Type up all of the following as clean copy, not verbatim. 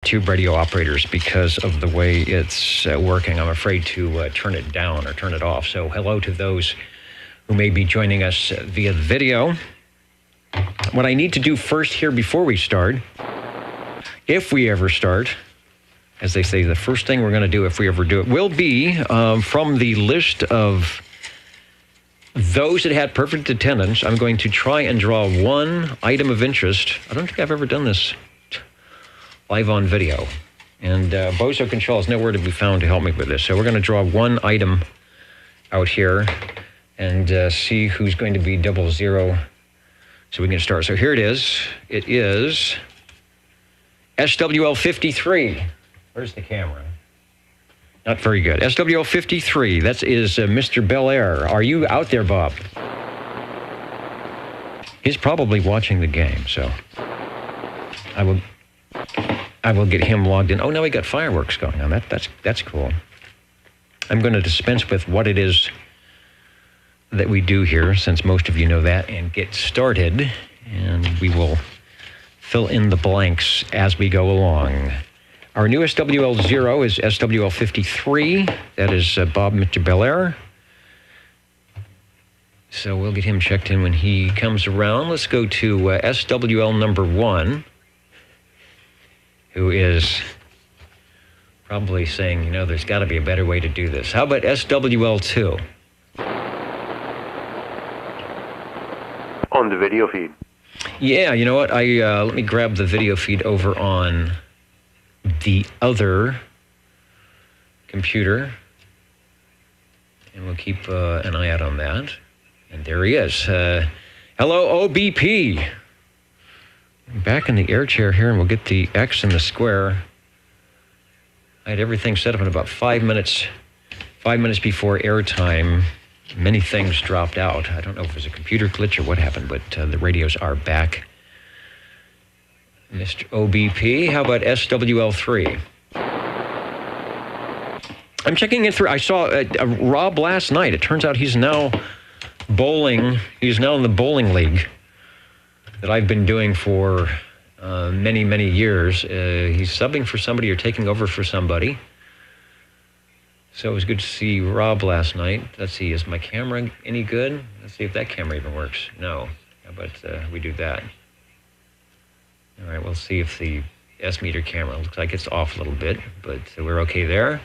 tube radio operators because of the way it's working. I'm afraid to turn it down or turn it off. So hello to those who may be joining us via the video. What I need to do first here before we start, if we ever start, as they say, the first thing we're going to do if we ever do it will be from the list of those that had perfect attendance. I'm going to try and draw one item of interest. I don't think I've ever done this live on video. And Bozo Control is nowhere to be found to help me with this. So we're going to draw one item out here and see who's going to be 00. So we can start. So here it is. It is SWL 53. Where's the camera? Not very good. SWL 53. That is Mr. Bel Air. Are you out there, Bob? He's probably watching the game, so I will get him logged in. Oh, now we got fireworks going on. That's cool. I'm going to dispense with what it is that we do here, since most of you know that, and get started. And we will fill in the blanks as we go along. Our new SWL 0 is SWL 53. That is Bob, Mr. Bel Air. So we'll get him checked in when he comes around. Let's go to SWL number 1. Who is probably saying, you know, there's got to be a better way to do this. How about SWL2? On the video feed. Yeah, you know what? Let me grab the video feed over on the other computer, and we'll keep an eye out on that. And there he is. Hello, OBP. Back in the air chair here, and we'll get the X and the square. I had everything set up in about 5 minutes. 5 minutes before airtime, many things dropped out. I don't know if it was a computer glitch or what happened, but the radios are back. Mr. OBP, how about SWL3? I'm checking it through. I saw Rob last night. It turns out he's now bowling. He's now in the bowling league that I've been doing for many, many years. He's subbing for somebody or taking over for somebody. So it was good to see Rob last night. Let's see, is my camera any good? Let's see if that camera even works. No. How about we do that? All right, we'll see if the S-meter camera looks like it's off a little bit, but we're okay there.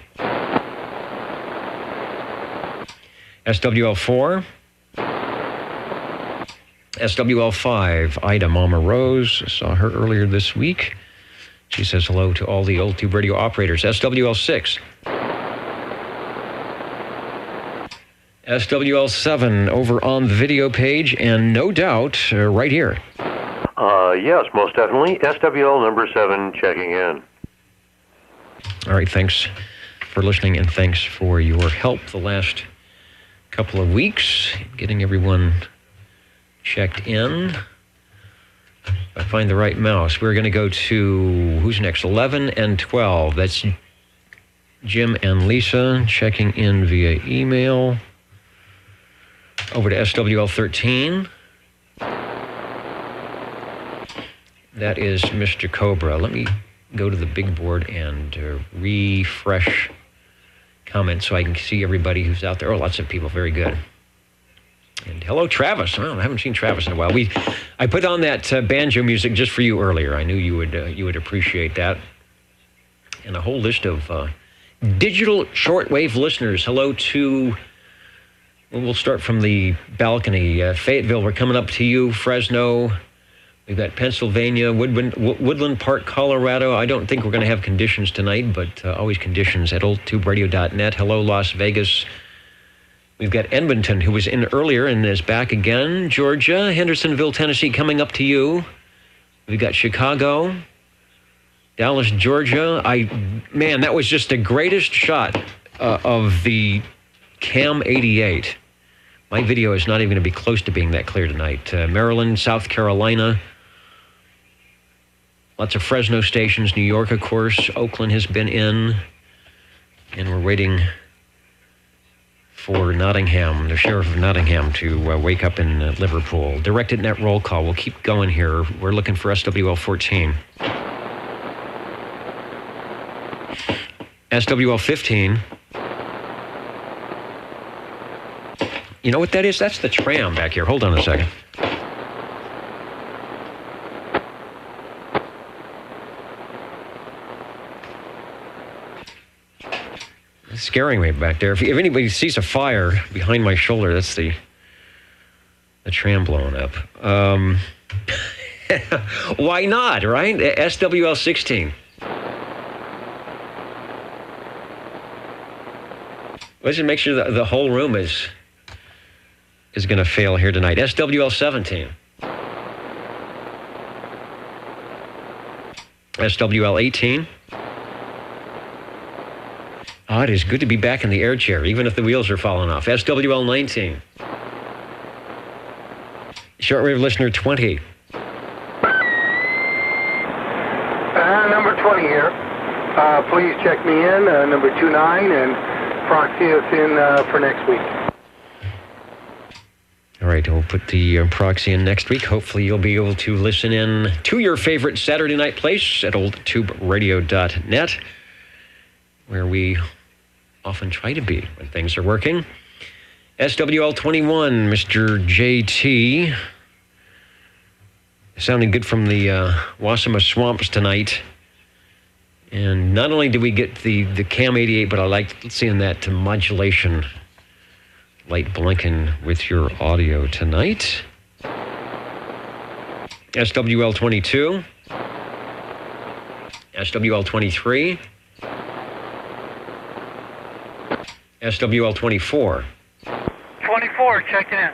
SWL4. SWL5, Ida Mama Rose. I saw her earlier this week. She says hello to all the old tube radio operators. SWL6. SWL7 over on the video page, and no doubt right here. Yes, most definitely. SWL number 7 checking in. All right, thanks for listening, and thanks for your help the last couple of weeks, getting everyone checked in. If I find the right mouse, we're going to go to, who's next? 11 and 12. That's Jim and Lisa checking in via email. Over to SWL 13. That is Mr. Cobra. Let me go to the big board and refresh comments so I can see everybody who's out there. Oh, lots of people. Very good. And hello, Travis. Oh, I haven't seen Travis in a while. I put on that banjo music just for you earlier. I knew you would appreciate that. And a whole list of digital shortwave listeners. Hello to, well, we'll start from the balcony. Fayetteville, we're coming up to you. Fresno, we've got Pennsylvania, Woodland Park, Colorado. I don't think we're going to have conditions tonight, but always conditions at oldtuberadio.net. Hello, Las Vegas. We've got Edmonton, who was in earlier and is back again. Georgia, Hendersonville, Tennessee, coming up to you. We've got Chicago, Dallas, Georgia. Man, that was just the greatest shot of the Cam 88. My video is not even going to be close to being that clear tonight. Maryland, South Carolina. Lots of Fresno stations. New York, of course. Oakland has been in. And we're waiting for Nottingham, the sheriff of Nottingham, to wake up in Liverpool. Directed net roll call. We'll keep going here. We're looking for SWL 14. SWL 15. You know what that is? That's the tram back here. Hold on a second. It's scaring me back there. If anybody sees a fire behind my shoulder, that's the tram blowing up. Why not, right? SWL 16. Let's just make sure the whole room is going to fail here tonight. SWL 17. SWL 18. Oh, it is good to be back in the air chair, even if the wheels are falling off. SWL 19. Shortwave listener 20. Number 20 here. Please check me in, number 29, and proxy us in for next week. All right, we'll put the proxy in next week. Hopefully you'll be able to listen in to your favorite Saturday night place at oldtuberadio.net, where we often try to be when things are working. SWL 21, Mr. JT. Sounding good from the Wasima Swamps tonight. And not only did we get the Cam 88, but I liked seeing that modulation light blinking with your audio tonight. SWL 22. SWL 23. SWL 24. 24, check in.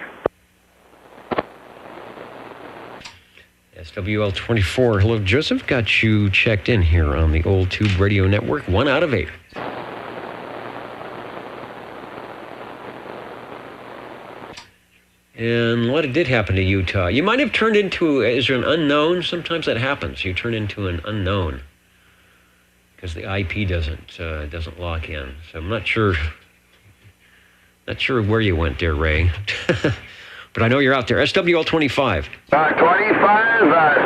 SWL 24. Hello, Joseph. Got you checked in here on the Old Tube Radio Network. 1 out of 8. And what did happen to Utah? You might have turned into, is there an unknown? Sometimes that happens. You turn into an unknown because the IP doesn't lock in. So I'm not sure where you went there, Ray. But I know you're out there. SWL 25. 25,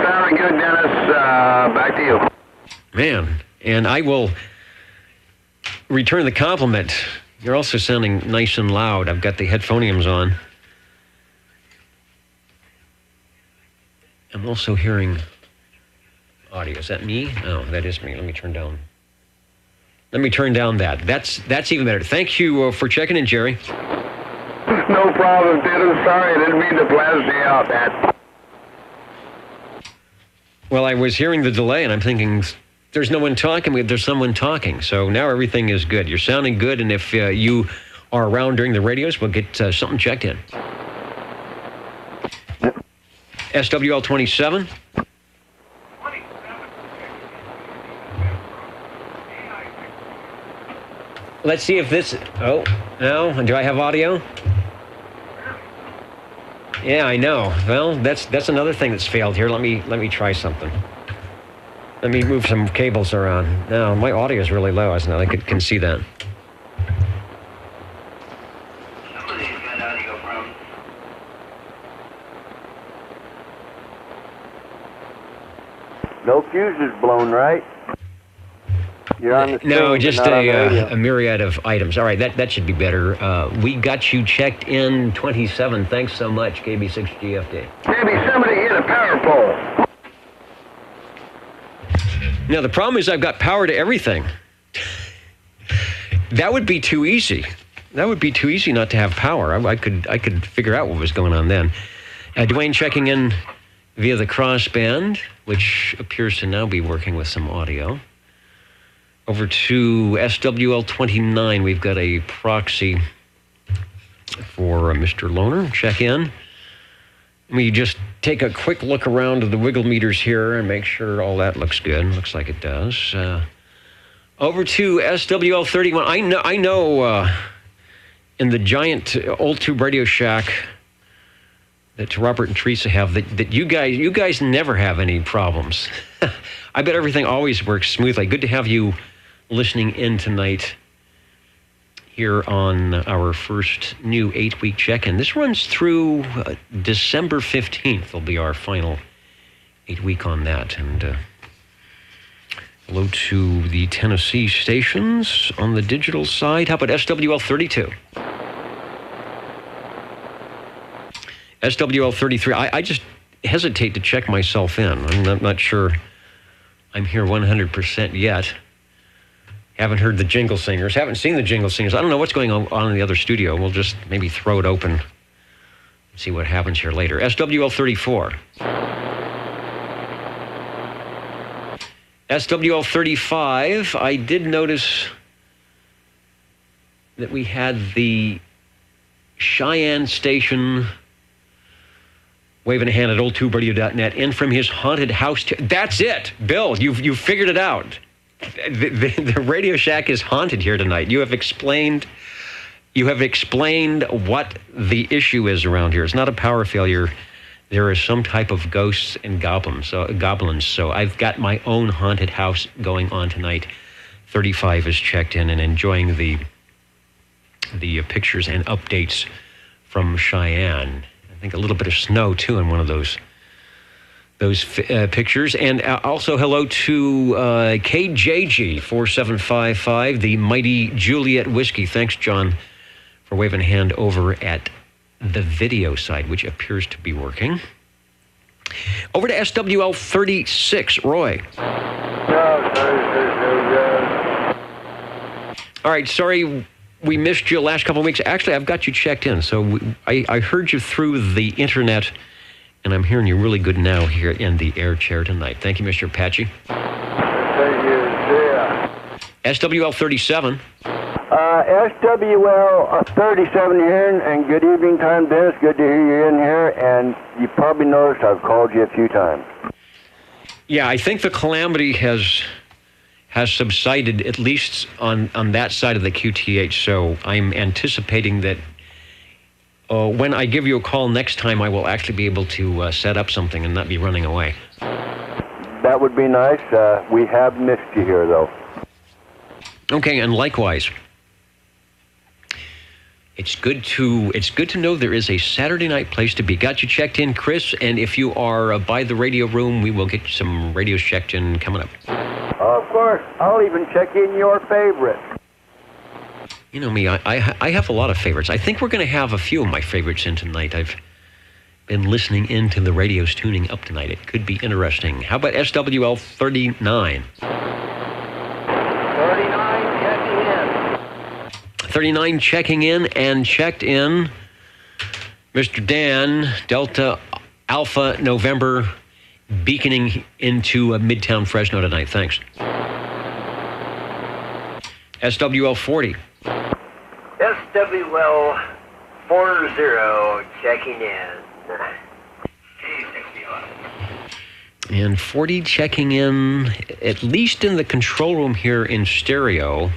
sounding good, Dennis. Back to you. Man, and I will return the compliment. You're also sounding nice and loud. I've got the headphoniums on. I'm also hearing audio. Is that me? No, that is me. Let me turn down that. That's even better. Thank you for checking in, Jerry. No problem, Dennis. Sorry, I didn't mean to blast you out, man. Well, I was hearing the delay, and I'm thinking, there's no one talking. There's someone talking. So now everything is good. You're sounding good, and if you are around during the radios, we'll get something checked in. SWL 27. Let's see if this... Oh, no. Do I have audio? Yeah, I know. Well, that's another thing that's failed here. Let me try something. Let me move some cables around. No, my audio is really low. I can see that. Somebody's got audio from. No fuses blown, right? You're on the screen, no, just a myriad of items. All right, that should be better. We got you checked in 27. Thanks so much, KB6GFD. Maybe somebody hit a power pole. Now, the problem is I've got power to everything. That would be too easy. That would be too easy not to have power. I could figure out what was going on then. Dwayne checking in via the crossband, which appears to now be working with some audio. Over to SWL 29, we've got a proxy for Mr. Loner. Check in. Let me just take a quick look around to the wiggle meters here and make sure all that looks good. Looks like it does. Over to SWL 31. I know in the giant Old Tube Radio Shack that Robert and Teresa have, that you guys never have any problems. I bet everything always works smoothly. Good to have you listening in tonight here on our first new 8-week check-in. This runs through December 15th. Will be our final 8-week on that. And Hello to the Tennessee stations on the digital side. How about SWL 32? SWL 33. I just hesitate to check myself in. I'm not sure I'm here 100% yet. Haven't heard the jingle singers. Haven't seen the jingle singers. I don't know what's going on in the other studio. We'll just maybe throw it open and see what happens here later. SWL 34. SWL 35. I did notice that we had the Cheyenne station waving a hand at old2radio.net in from his haunted house. That's it, Bill. You've figured it out. The Radio Shack is haunted here tonight. You have explained what the issue is around here. It's not a power failure. There is some type of ghosts and goblins. So I've got my own haunted house going on tonight. 35 is checked in and enjoying the pictures and updates from Cheyenne. I think a little bit of snow too in one of those pictures. And also hello to KJG 4755, the mighty Juliet Whiskey. Thanks, John, for waving a hand over at the video side, which appears to be working. Over to SWL 36, Roy. All right, sorry we missed you the last couple of weeks. Actually, I've got you checked in. So I heard you through the internet, and I'm hearing you really good now here in the air chair tonight. Thank you, Mr. Apache. Thank you, yeah. SWL 37. SWL 37 here, and good evening time, Dennis. Good to hear you in here, and you probably noticed I've called you a few times. Yeah, I think the calamity has subsided, at least on that side of the QTH, so I'm anticipating that when I give you a call next time, I will actually be able to set up something and not be running away. That would be nice. We have missed you here, though. Okay, and likewise. It's good to know there is a Saturday night place to be. Got you checked in, Chris, and if you are by the radio room, we will get you some radios checked in coming up. Of course. I'll even check in your favorite. You know me, I have a lot of favorites. I think we're going to have a few of my favorites in tonight. I've been listening into the radios tuning up tonight. It could be interesting. How about SWL 39? 39 checking in and checked in. Mr. Dan, Delta Alpha November, beaconing into Midtown Fresno tonight. Thanks. SWL 40. SWL 40 checking in. And 40 checking in, at least in the control room here in stereo.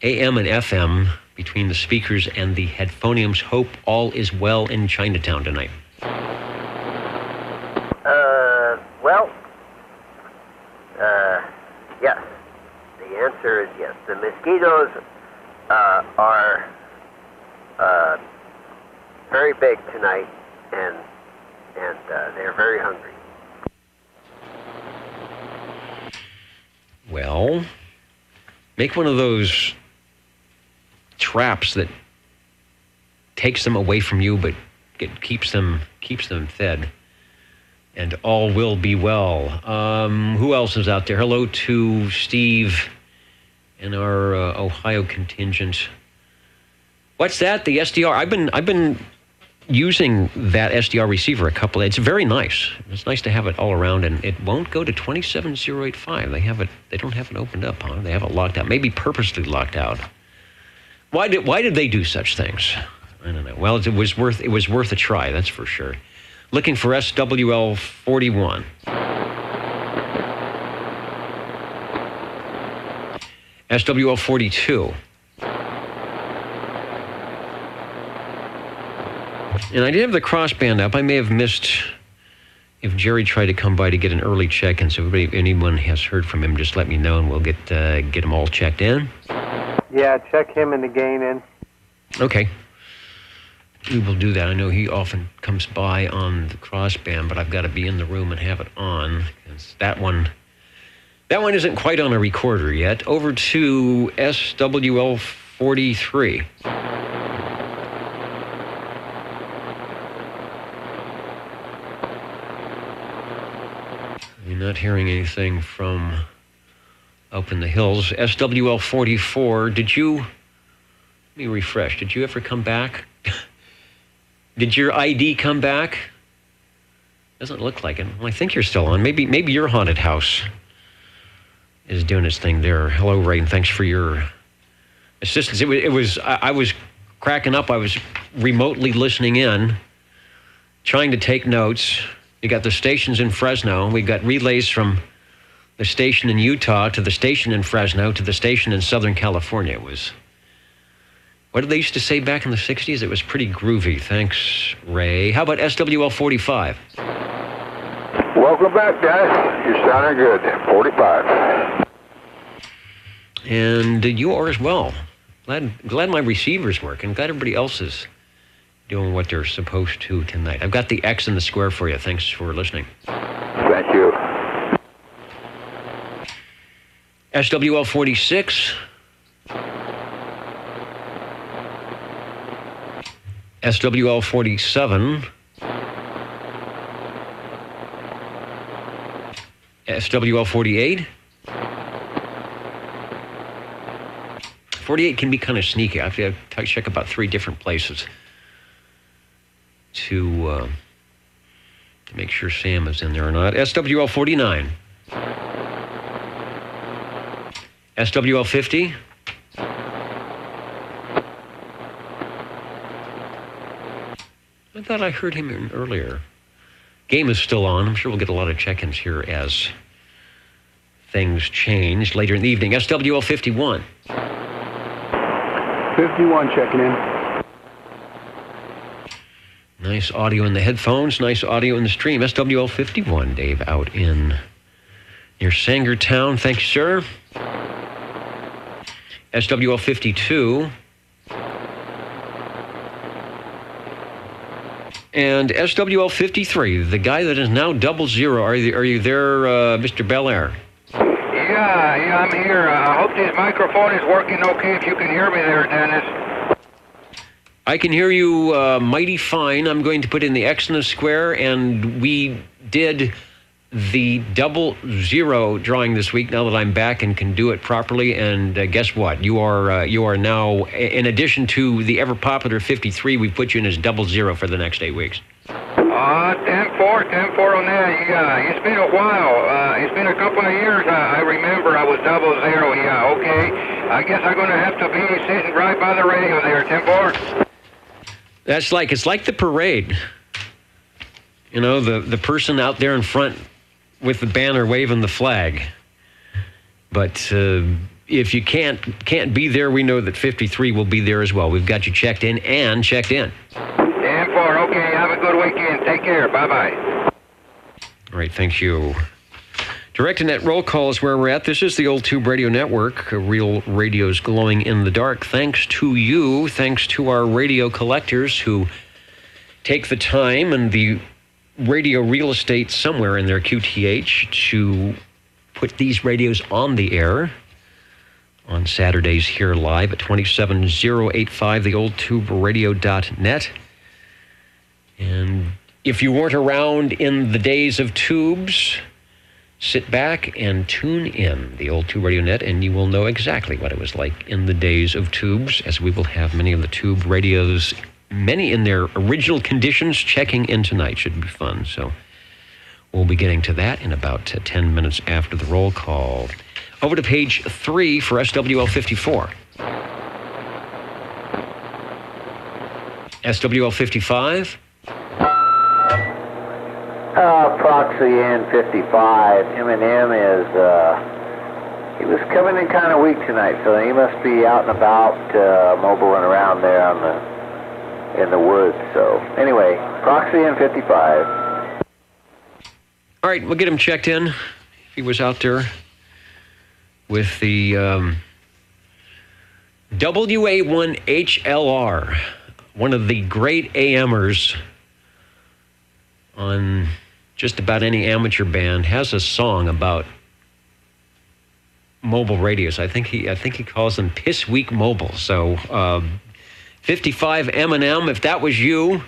AM and FM between the speakers and the headphoniums. Hope all is well in Chinatown tonight. Yes. The answer is yes. The mosquitoes are very big tonight, and they're very hungry. Well, make one of those traps that takes them away from you, but keeps them fed, and all will be well. Who else is out there? Hello to Steve and our Ohio contingent. What's that? The SDR. I've been using that SDR receiver a couple. It's very nice. It's nice to have it all around, and it won't go to 27085. They don't have it opened up, huh? They have it locked out. Maybe purposely locked out. Why did they do such things? I don't know. Well, it was worth a try, that's for sure. Looking for SWL 41. SWL 42. And I did have the crossband up. I may have missed if Jerry tried to come by to get an early check, and so if anyone has heard from him, just let me know, and we'll get them all checked in. Yeah, check him and the gain in. Okay. We will do that. I know he often comes by on the crossband, but I've got to be in the room and have it on, because that one That one isn't quite on a recorder yet. Over to SWL 43. You're not hearing anything from up in the hills. SWL 44, let me refresh. Did you ever come back? Did your ID come back? Doesn't look like it. Well, I think you're still on. Maybe your haunted house is doing its thing there. Hello, Ray, and thanks for your assistance. I was cracking up. I was remotely listening in, trying to take notes. You got the stations in Fresno. We got relays from the station in Utah to the station in Fresno to the station in Southern California. It was, what did they used to say back in the 60s? It was pretty groovy. Thanks, Ray. How about SWL 45? Welcome back, guys. You're sounding good. 45. And you are as well. Glad my receiver's working. Glad everybody else is doing what they're supposed to tonight. I've got the X in the square for you. Thanks for listening. Thank you. SWL 46. SWL 47. SWL 48. 48 can be kind of sneaky. I have to check about 3 different places to make sure Sam is in there or not. SWL 49. SWL 50. I thought I heard him earlier. Game is still on. I'm sure we'll get a lot of check-ins here as things change later in the evening. SWL 51. 51 checking in. Nice audio in the headphones, nice audio in the stream. SWL 51, Dave, out in near Sangertown. Thank you, sir. SWL 52. And SWL 53, the guy that is now 00. Are you there, Mr. Belair? Yeah, I'm here. I hope this microphone is working okay if you can hear me there, Dennis. I can hear you mighty fine. I'm going to put in the X in the square, and we did the 00 drawing this week now that I'm back and can do it properly. And guess what? You are now, in addition to the ever popular 53, we put you in as 00 for the next 8 weeks. 10-4 on that. Yeah, it's been a while. It's been a couple of years. I remember I was 00. Yeah, okay. I guess I'm going to have to be sitting right by the radio there. 10-4. It's like the parade. You know, the person out there in front with the banner waving the flag. But if you can't be there, we know that 53 will be there as well. We've got you checked in and checked in. 10-4. Okay, have a good weekend. Take care. Bye-bye. All right, thank you. Direct Net roll call is where we're at. This is the Old Tube Radio Network, real radios glowing in the dark. Thanks to you, thanks to our radio collectors who take the time and the radio real estate somewhere in their QTH to put these radios on the air on Saturdays here live at 27085, theoldtuberadio.net. And if you weren't around in the days of tubes, sit back and tune in the Old Tube Radio Net, and you will know exactly what it was like in the days of tubes, as we will have many of the tube radios, many in their original conditions, checking in tonight. Should be fun. So we'll be getting to that in about 10 minutes after the roll call. Over to page 3 for SWL 54. SWL 55. Proxy in 55. M&M is, he was coming in kind of weak tonight, so he must be out and about, mobiling around there in the woods. So anyway, Proxy in 55. All right, we'll get him checked in. If he was out there with the WA1HLR, one of the great AMers on just about any amateur band, has a song about mobile radios. I think he calls them Piss Week Mobile. So 55 M&M, if that was you,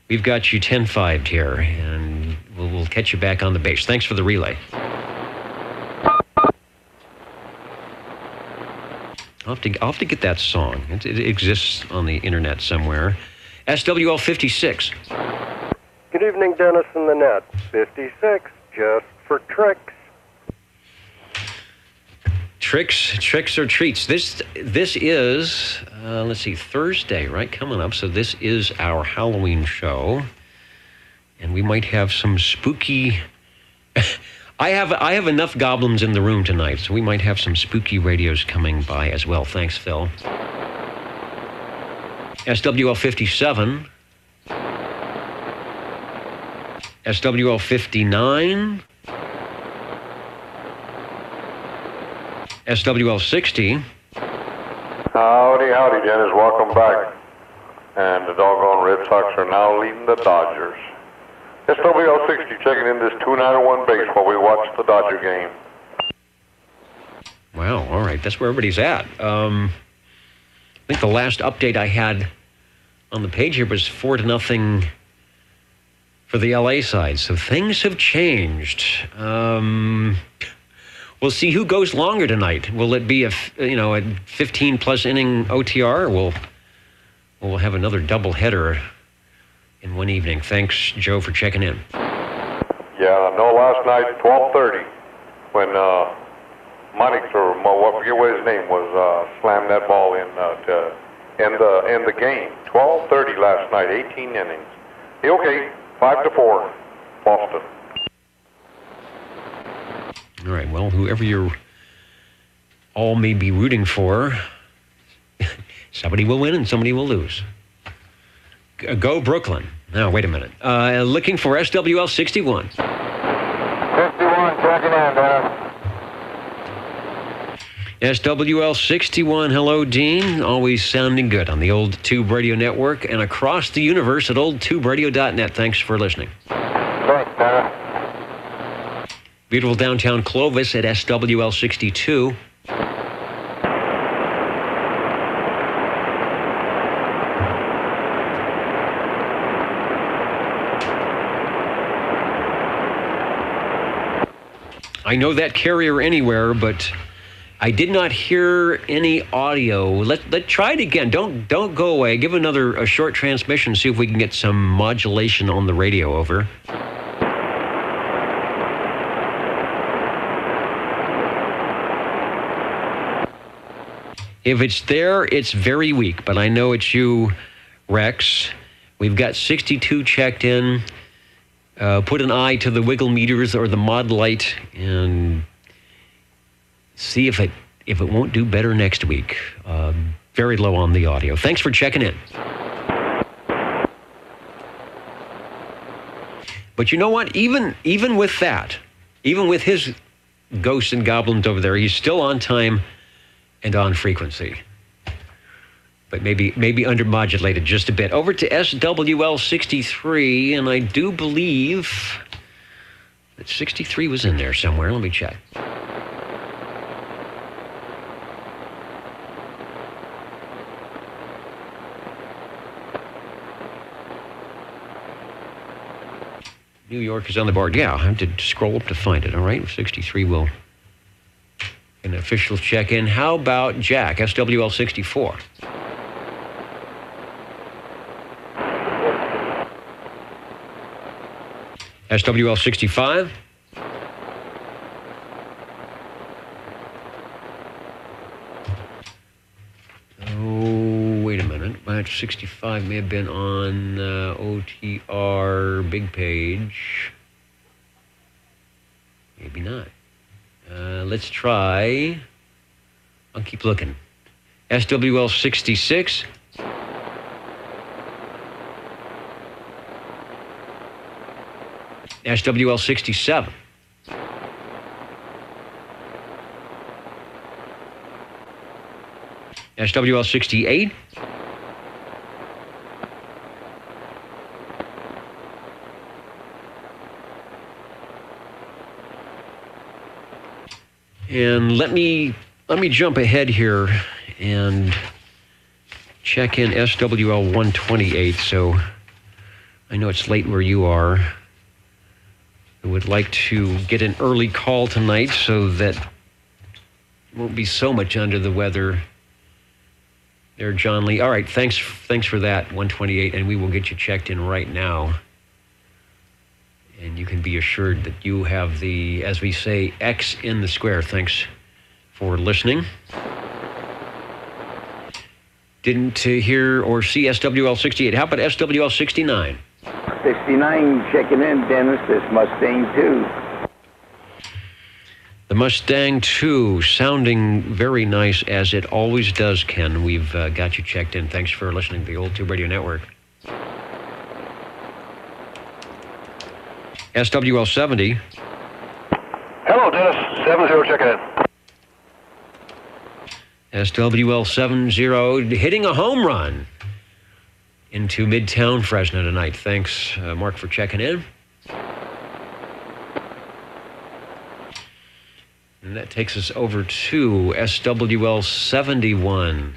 we've got you 10-5'd here, and we'll catch you back on the base. Thanks for the relay. I'll have to get that song. It exists on the internet somewhere. SWL 56. Good evening, Dennis and the net. 56, just for tricks. Tricks or treats. This is, let's see, Thursday, right? Coming up. So this is our Halloween show. And we might have some spooky... I have enough goblins in the room tonight, so we might have some spooky radios coming by as well. Thanks, Phil. SWL 57. SWL 59. SWL 60. Howdy, Dennis. Welcome back. And the doggone Red Sox are now leading the Dodgers. SWL 60 checking in this 291 base while we watch the Dodger game. Wow, all right. That's where everybody's at. I think the last update I had on the page here was 4-0 for the LA side. So things have changed. We'll see who goes longer tonight. Will it be a 15-plus inning OTR, or we'll have another doubleheader in one evening? Thanks, Joe, for checking in. Yeah, no, last night, 12:30, when Monix, or I forget what his name was, slammed that ball in to end the game. 12:30 last night, 18 innings. Okay, 5-4, Boston. All right, well, whoever you're all may be rooting for, somebody will win and somebody will lose. Go Brooklyn. Now, wait a minute. Looking for SWL 61. 51, checking in, Dennis. SWL 61, hello, Dean. Always sounding good on the Old Tube Radio Network and across the universe at oldtuberadio.net. Thanks for listening. Thanks, Dennis. Beautiful downtown Clovis at SWL 62. I know that carrier anywhere, but I did not hear any audio. Let's try it again. Don't go away. Give a short transmission. See if we can get some modulation on the radio. Over. If it's there, it's very weak. But I know it's you, Rex. We've got 62 checked in. Put an eye to the wiggle meters or the mod light and see if it won't do better next week. Very low on the audio. Thanks for checking in. But you know what? Even with that, even with his ghosts and goblins over there, he's still on time and on frequency. But maybe undermodulated just a bit. Over to SWL 63, and I do believe that 63 was in there somewhere. Let me check. New York is on the board. Yeah, I have to scroll up to find it. All right, 63 will an official check-in. How about Jack, SWL 64? SWL 65. Oh, wait a minute. Match 65 may have been on OTR big page. Maybe not. Let's try. I'll keep looking. SWL 66. SWL 67. SWL 68. And let me jump ahead here and check in SWL 128. So I know it's late where you are. I would like to get an early call tonight so that won't be so much under the weather. There, John Lee. All right, thanks for that, 128, and we will get you checked in right now. And you can be assured that you have the, as we say, X in the square. Thanks for listening. Didn't hear or see SWL 68. How about SWL 69? 69 checking in, Dennis. This Mustang 2. The Mustang 2 sounding very nice, as it always does, Ken. We've got you checked in. Thanks for listening to the Old Tube Radio Network. SWL 70. Hello, Dennis. 70 checking in. SWL 70 hitting a home run into Midtown Fresno tonight. Thanks, Mark, for checking in. And that takes us over to SWL 71,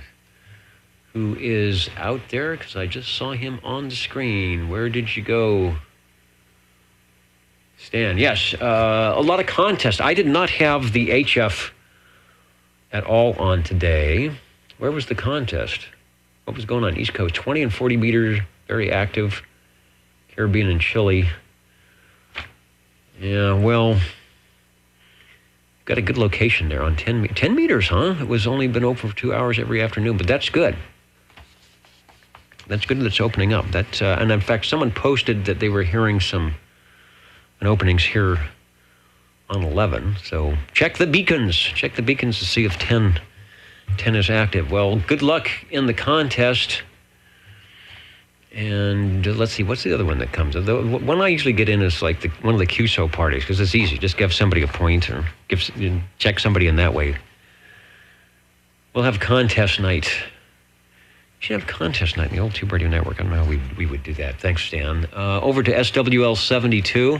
who is out there, because I just saw him on the screen. Where did you go? Stan, yes, a lot of contests. I did not have the HF at all on today. Where was the contest? What was going on? East Coast, 20 and 40 meters, very active. Caribbean and Chile. Yeah, well, got a good location there on 10 meters, huh? It was only been open for 2 hours every afternoon, but that's good. That's good that it's opening up. That, and in fact, someone posted that they were hearing some openings here on 11. So check the beacons. Check the beacons to see if 10 is active. Well, good luck in the contest. And let's see, what's the other one that comes? The one I usually get in is like one of the QSO parties, because it's easy. Just give somebody a point or check somebody in that way. We'll have contest night. We should have contest night in the Old Tube Radio Network. I don't know how we would do that. Thanks, Stan. Over to SWL 72.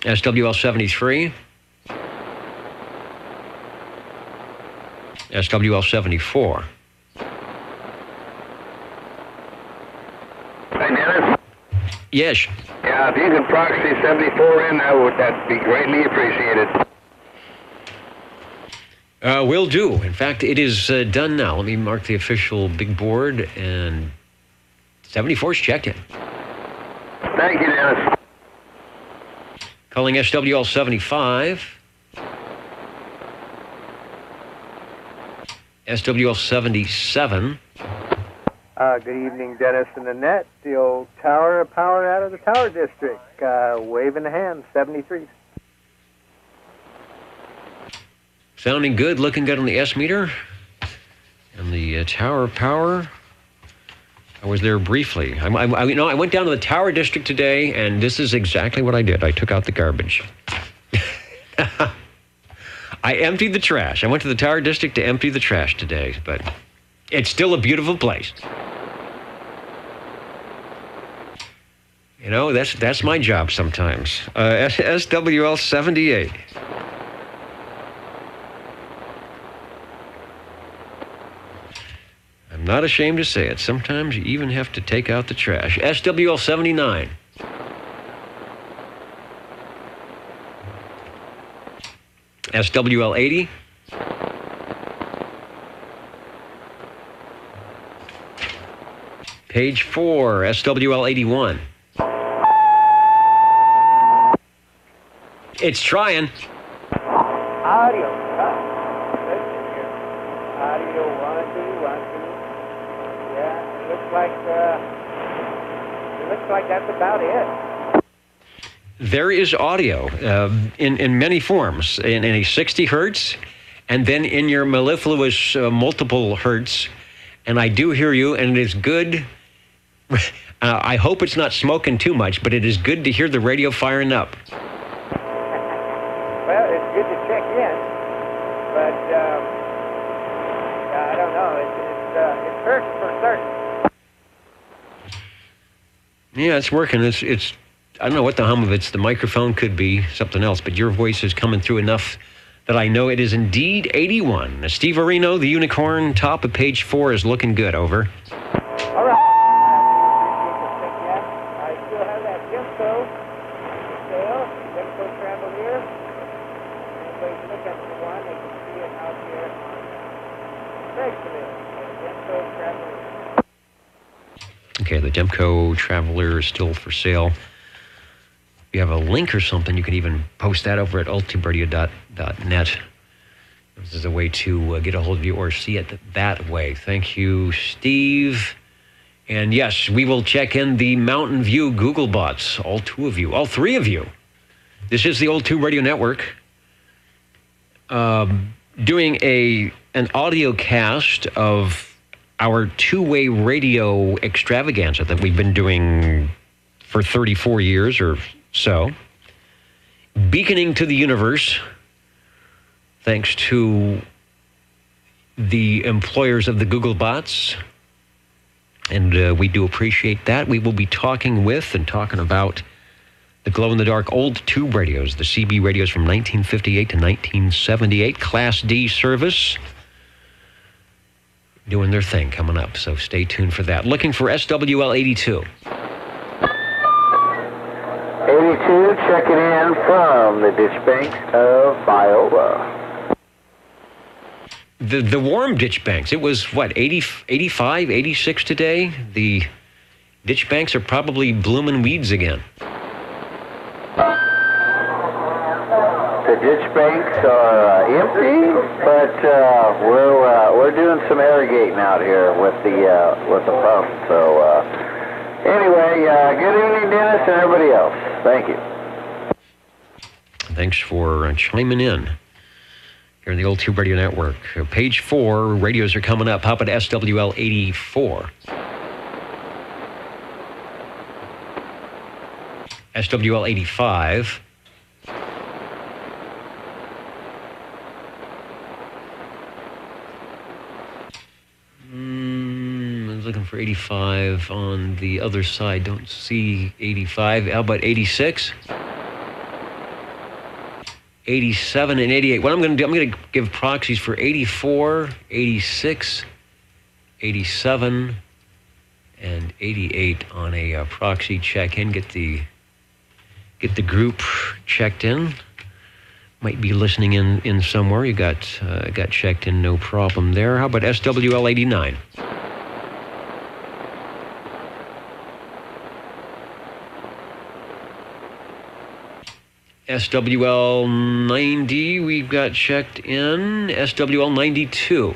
SWL 73. SWL 74. Hey, Dennis? Yes. Yeah, if you can proxy 74 in, that'd be greatly appreciated. Will do. In fact, it is done now. Let me mark the official big board, and 74 is checked in. Thank you, Dennis. Calling SWL 75. SWL 77. Good evening, Dennis and Annette. The old Tower of Power out of the Tower District. Waving the hand, 73. Sounding good, looking good on the S meter. And the Tower of Power. I was there briefly. I went down to the Tower District today, and this is exactly what I did. I took out the garbage. I emptied the trash. I went to the Tower District to empty the trash today, but it's still a beautiful place. You know, that's my job sometimes. SWL 78. I'm not ashamed to say it. Sometimes you even have to take out the trash. SWL 79. SWL 80. Page 4, SWL 81. It's trying. Audio. Listen here. Audio, 1, 2, 1, 2. Yeah, it looks like that's about it. There is audio in many forms, in a 60 hertz, and then in your mellifluous multiple hertz. And I do hear you, and it is good. I hope it's not smoking too much, but it is good to hear the radio firing up. Well, it's good to check in, but I don't know. It's first for certain. Yeah, it's working. It's I don't know what the hum of it's. The microphone could be something else, but your voice is coming through enough that I know it is indeed 81. Steve Areno, the unicorn, top of page 4 is looking good. Over. All right. I still have that Jimco sale, Jimco Travelier. Anybody's looking for one, they can see it out here on Craigslist. Jimco Travelier. Okay, the Demco Traveler is still for sale. If you have a link or something, you can even post that over at ultibradio.net. This is a way to get a hold of you or see it that way. Thank you, Steve. And yes, we will check in the Mountain View Google bots, all 2 of you, all 3 of you. This is the Old Tube Radio Network doing an audio cast of our 2-way radio extravaganza that we've been doing for 34 years or so, beaconing to the universe, thanks to the employers of the Google bots, and we do appreciate that. We will be talking about the glow-in-the-dark old tube radios, the CB radios from 1958 to 1978, Class D service, doing their thing coming up, so stay tuned for that. Looking for SWL 82. 82, checking in from the ditch banks of Iowa. The warm ditch banks, it was, 85, 86 today? The ditch banks are probably blooming weeds again. The ditch banks are empty, but we're doing some irrigating out here with the pump. So anyway, good evening, Dennis, and everybody else. Thank you. Thanks for chiming in here in the Old Tube Radio Network. Page 4, radios are coming up. How about SWL 84? SWL 85. I was looking for 85 on the other side. Don't see 85. How about 86? 87 and 88. What I'm going to do, I'm going to give proxies for 84, 86, 87, and 88 on a proxy check-in. Get the group checked in. Might be listening in somewhere. You got checked in, no problem there. How about SWL 89? SWL 90, we've got checked in. SWL 92.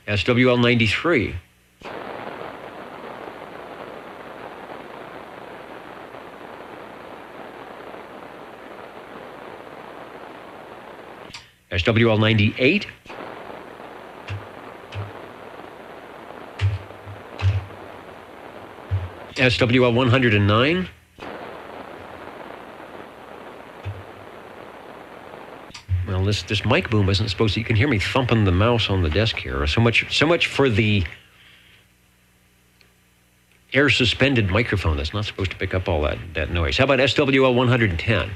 SWL 93. SWL 98. SWL 109. Well, this mic boom isn't supposed to. You can hear me thumping the mouse on the desk here. So much for the air suspended microphone that's not supposed to pick up all that noise. How about SWL 110?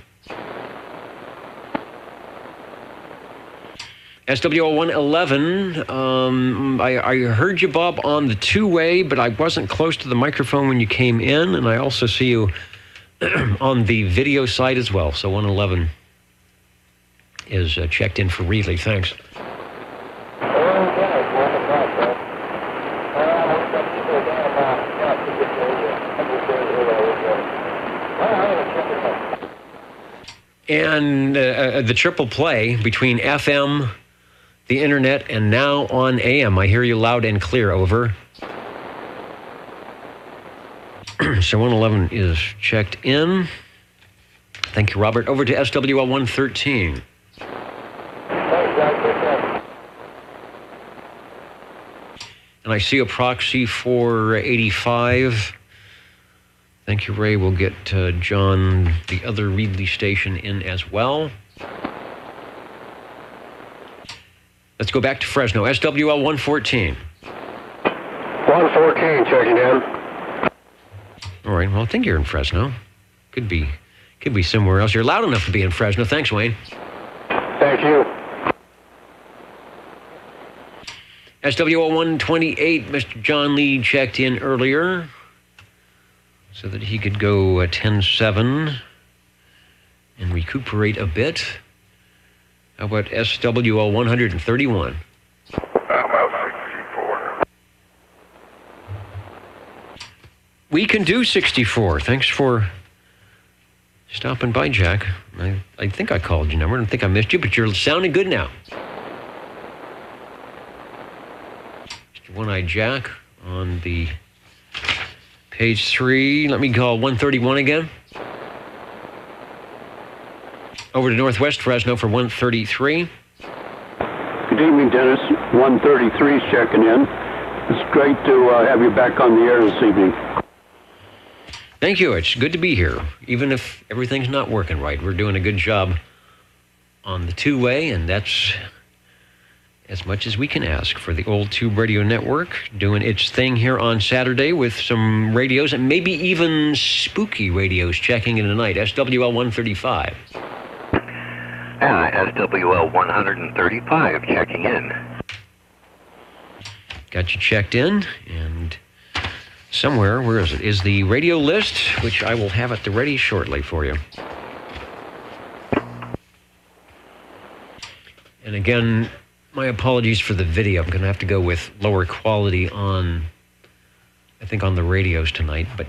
SWL 111, I heard you, Bob, on the 2-way, but I wasn't close to the microphone when you came in, and I also see you on the video side as well. So 111 is checked in for Reedley. Thanks. And the triple play between FM, the internet, and now on AM. I hear you loud and clear. Over. So 111 is checked in. Thank you, Robert. Over to SWL 113. And I see a proxy for 85. Thank you, Ray. We'll get John, the other Reedley station, in as well. Let's go back to Fresno. SWL 114. 114 checking in. All right. Well, I think you're in Fresno. Could be somewhere else. You're loud enough to be in Fresno. Thanks, Wayne. Thank you. SWL 128, Mr. John Lee checked in earlier so that he could go 10-7 and recuperate a bit. How about SWL 131? I'm out 64. We can do 64. Thanks for stopping by, Jack. I think I called your number. I don't think I missed you, but you're sounding good now. Mr. One-Eyed Jack on the page 3. Let me call 131 again. Over to Northwest Fresno for 133. Good evening, Dennis. 133 is checking in. It's great to have you back on the air this evening. Thank you. It's good to be here. Even if everything's not working right, we're doing a good job on the two-way, and that's as much as we can ask for the Old Tube Radio Network, doing its thing here on Saturday with some radios and maybe even spooky radios checking in tonight. SWL 135. SWL 135 checking in. Got you checked in, and somewhere, where is it, is the radio list, which I will have at the ready shortly for you. And again, my apologies for the video. I'm going to have to go with lower quality on, I think, on the radios tonight, but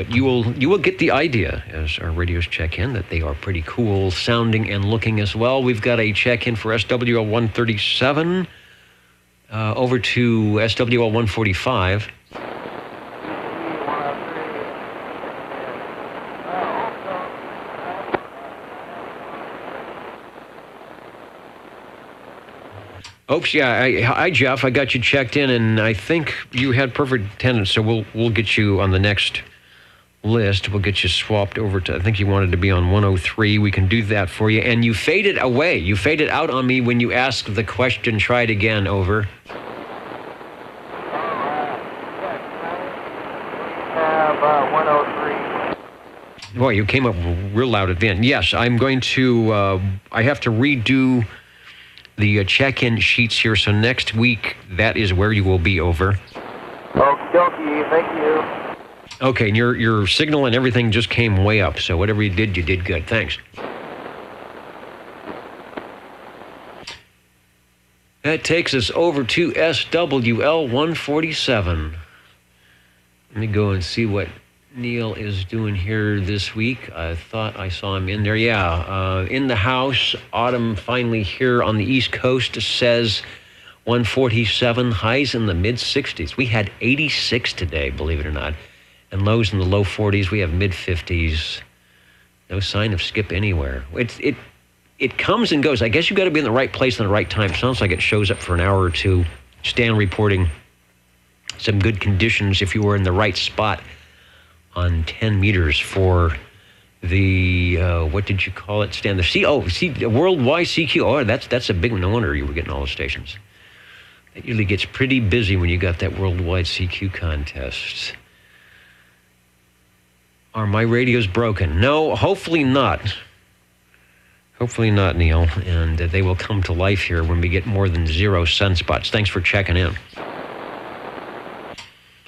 you will get the idea as our radios check in that they are pretty cool sounding and looking as well. We've got a check in for SWL 137 over to SWL 145. Oops, yeah. Hi, Jeff. I got you checked in, and I think you had perfect attendance, so we'll get you on the next list. We'll get you swapped over to, I think you wanted to be on 103. We can do that for you. And you faded away. You faded out on me when you asked the question. Try it again, over. Have 103. Boy, you came up real loud at the end. Yes, I'm going to, I have to redo the check-in sheets here, so next week, that is where you will be, over. Okie dokie, thank you. Okay, and your signal and everything just came way up, so whatever you did good. Thanks. That takes us over to SWL 147. Let me go and see what Neil is doing here this week. I thought I saw him in there. Yeah, in the house. Autumn finally here on the East Coast says 147, highs in the mid-60s. We had 86 today, believe it or not, and lows in the low 40s. We have mid-50s. No sign of skip anywhere. It comes and goes. I guess you got to be in the right place in the right time. Sounds like it shows up for an hour or two. Stan reporting some good conditions if you were in the right spot on 10 meters for the, what did you call it, Stan? The worldwide CQ. Oh, that's a big one. No wonder you were getting all the stations. It usually gets pretty busy when you got that worldwide CQ contest. Are my radios broken? No, hopefully not. Hopefully not, Neil. And they will come to life here when we get more than 0 sunspots. Thanks for checking in.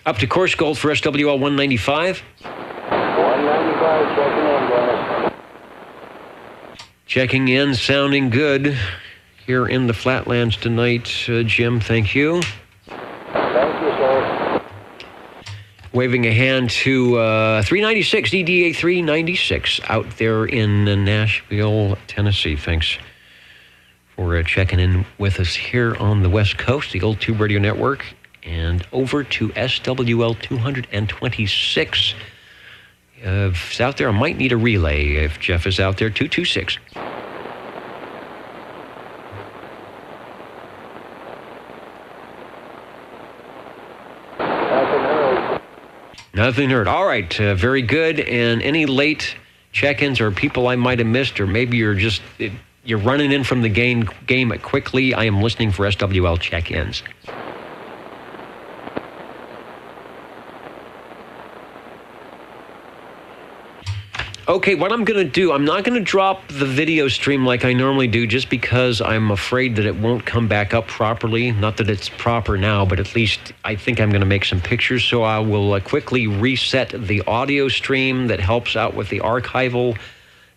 Up to course gold for SWL 195. 195, checking in, Dennis. Checking in, sounding good here in the Flatlands tonight. Jim, thank you. Thank you, sir. Waving a hand to 396, EDA 396, out there in Nashville, Tennessee. Thanks for checking in with us here on the West Coast, the Old Tube Radio Network. And over to SWL 226. If it's out there, I might need a relay if Jeff is out there. 226. Nothing heard. All right, very good. And any late check-ins or people I might have missed, or maybe you're running in from the game quickly, I am listening for SWL check-ins. Okay, what I'm going to do, I'm not going to drop the video stream like I normally do just because I'm afraid that it won't come back up properly. Not that it's proper now, but at least I think I'm going to make some pictures. So I will quickly reset the audio stream that helps out with the archival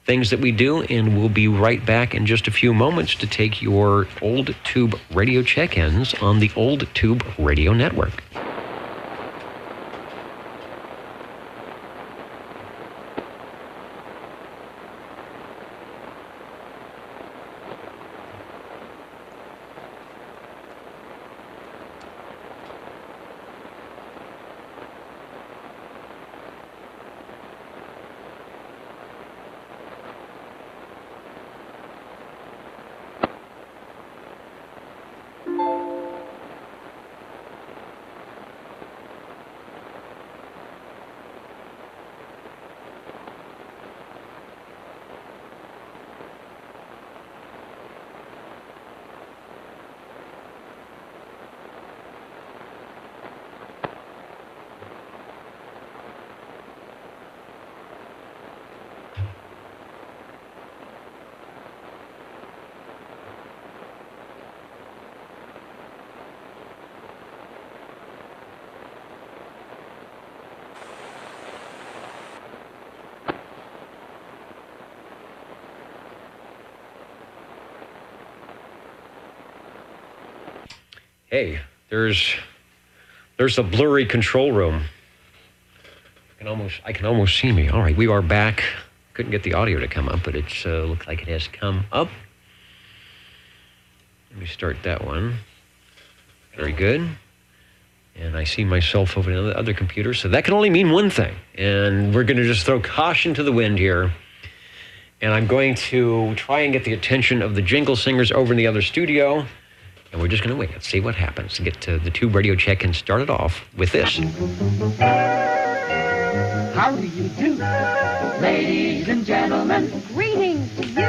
things that we do, and we'll be right back in just a few moments to take your Old Tube Radio check-ins on the Old Tube Radio Network. Hey, there's a blurry control room. I can almost see me. All right, we are back. Couldn't get the audio to come up, but it looks like it has come up. Let me start that one. Very good. And I see myself over on the other computer, so that can only mean one thing. And we're going to just throw caution to the wind here. And I'm going to try and get the attention of the jingle singers over in the other studio. And we're just going to wait and see what happens to get to the Tube Radio check-in started off with this. How do you do, ladies and gentlemen? Greetings to you,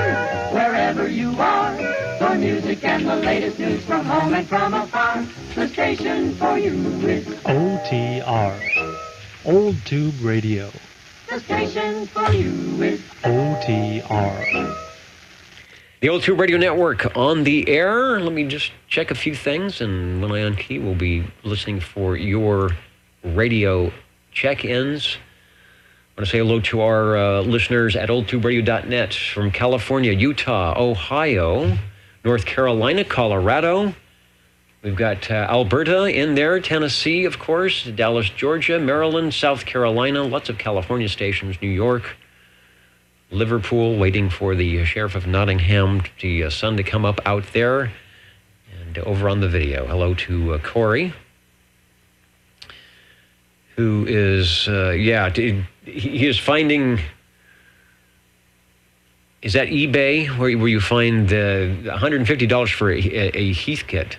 wherever you are. For music and the latest news from home and from afar, the station for you is OTR, Old Tube Radio. The station for you is OTR. The Old Tube Radio Network on the air. Let me just check a few things, and when I unkey, we'll be listening for your radio check-ins. I want to say hello to our listeners at oldtuberadio.net from California, Utah, Ohio, North Carolina, Colorado. We've got Alberta in there, Tennessee, of course, Dallas, Georgia, Maryland, South Carolina, lots of California stations, New York, Liverpool, waiting for the Sheriff of Nottingham, the sun to come up out there. And over on the video, hello to Corey, who is, he is finding, is that eBay where you find $150 for a Heath kit?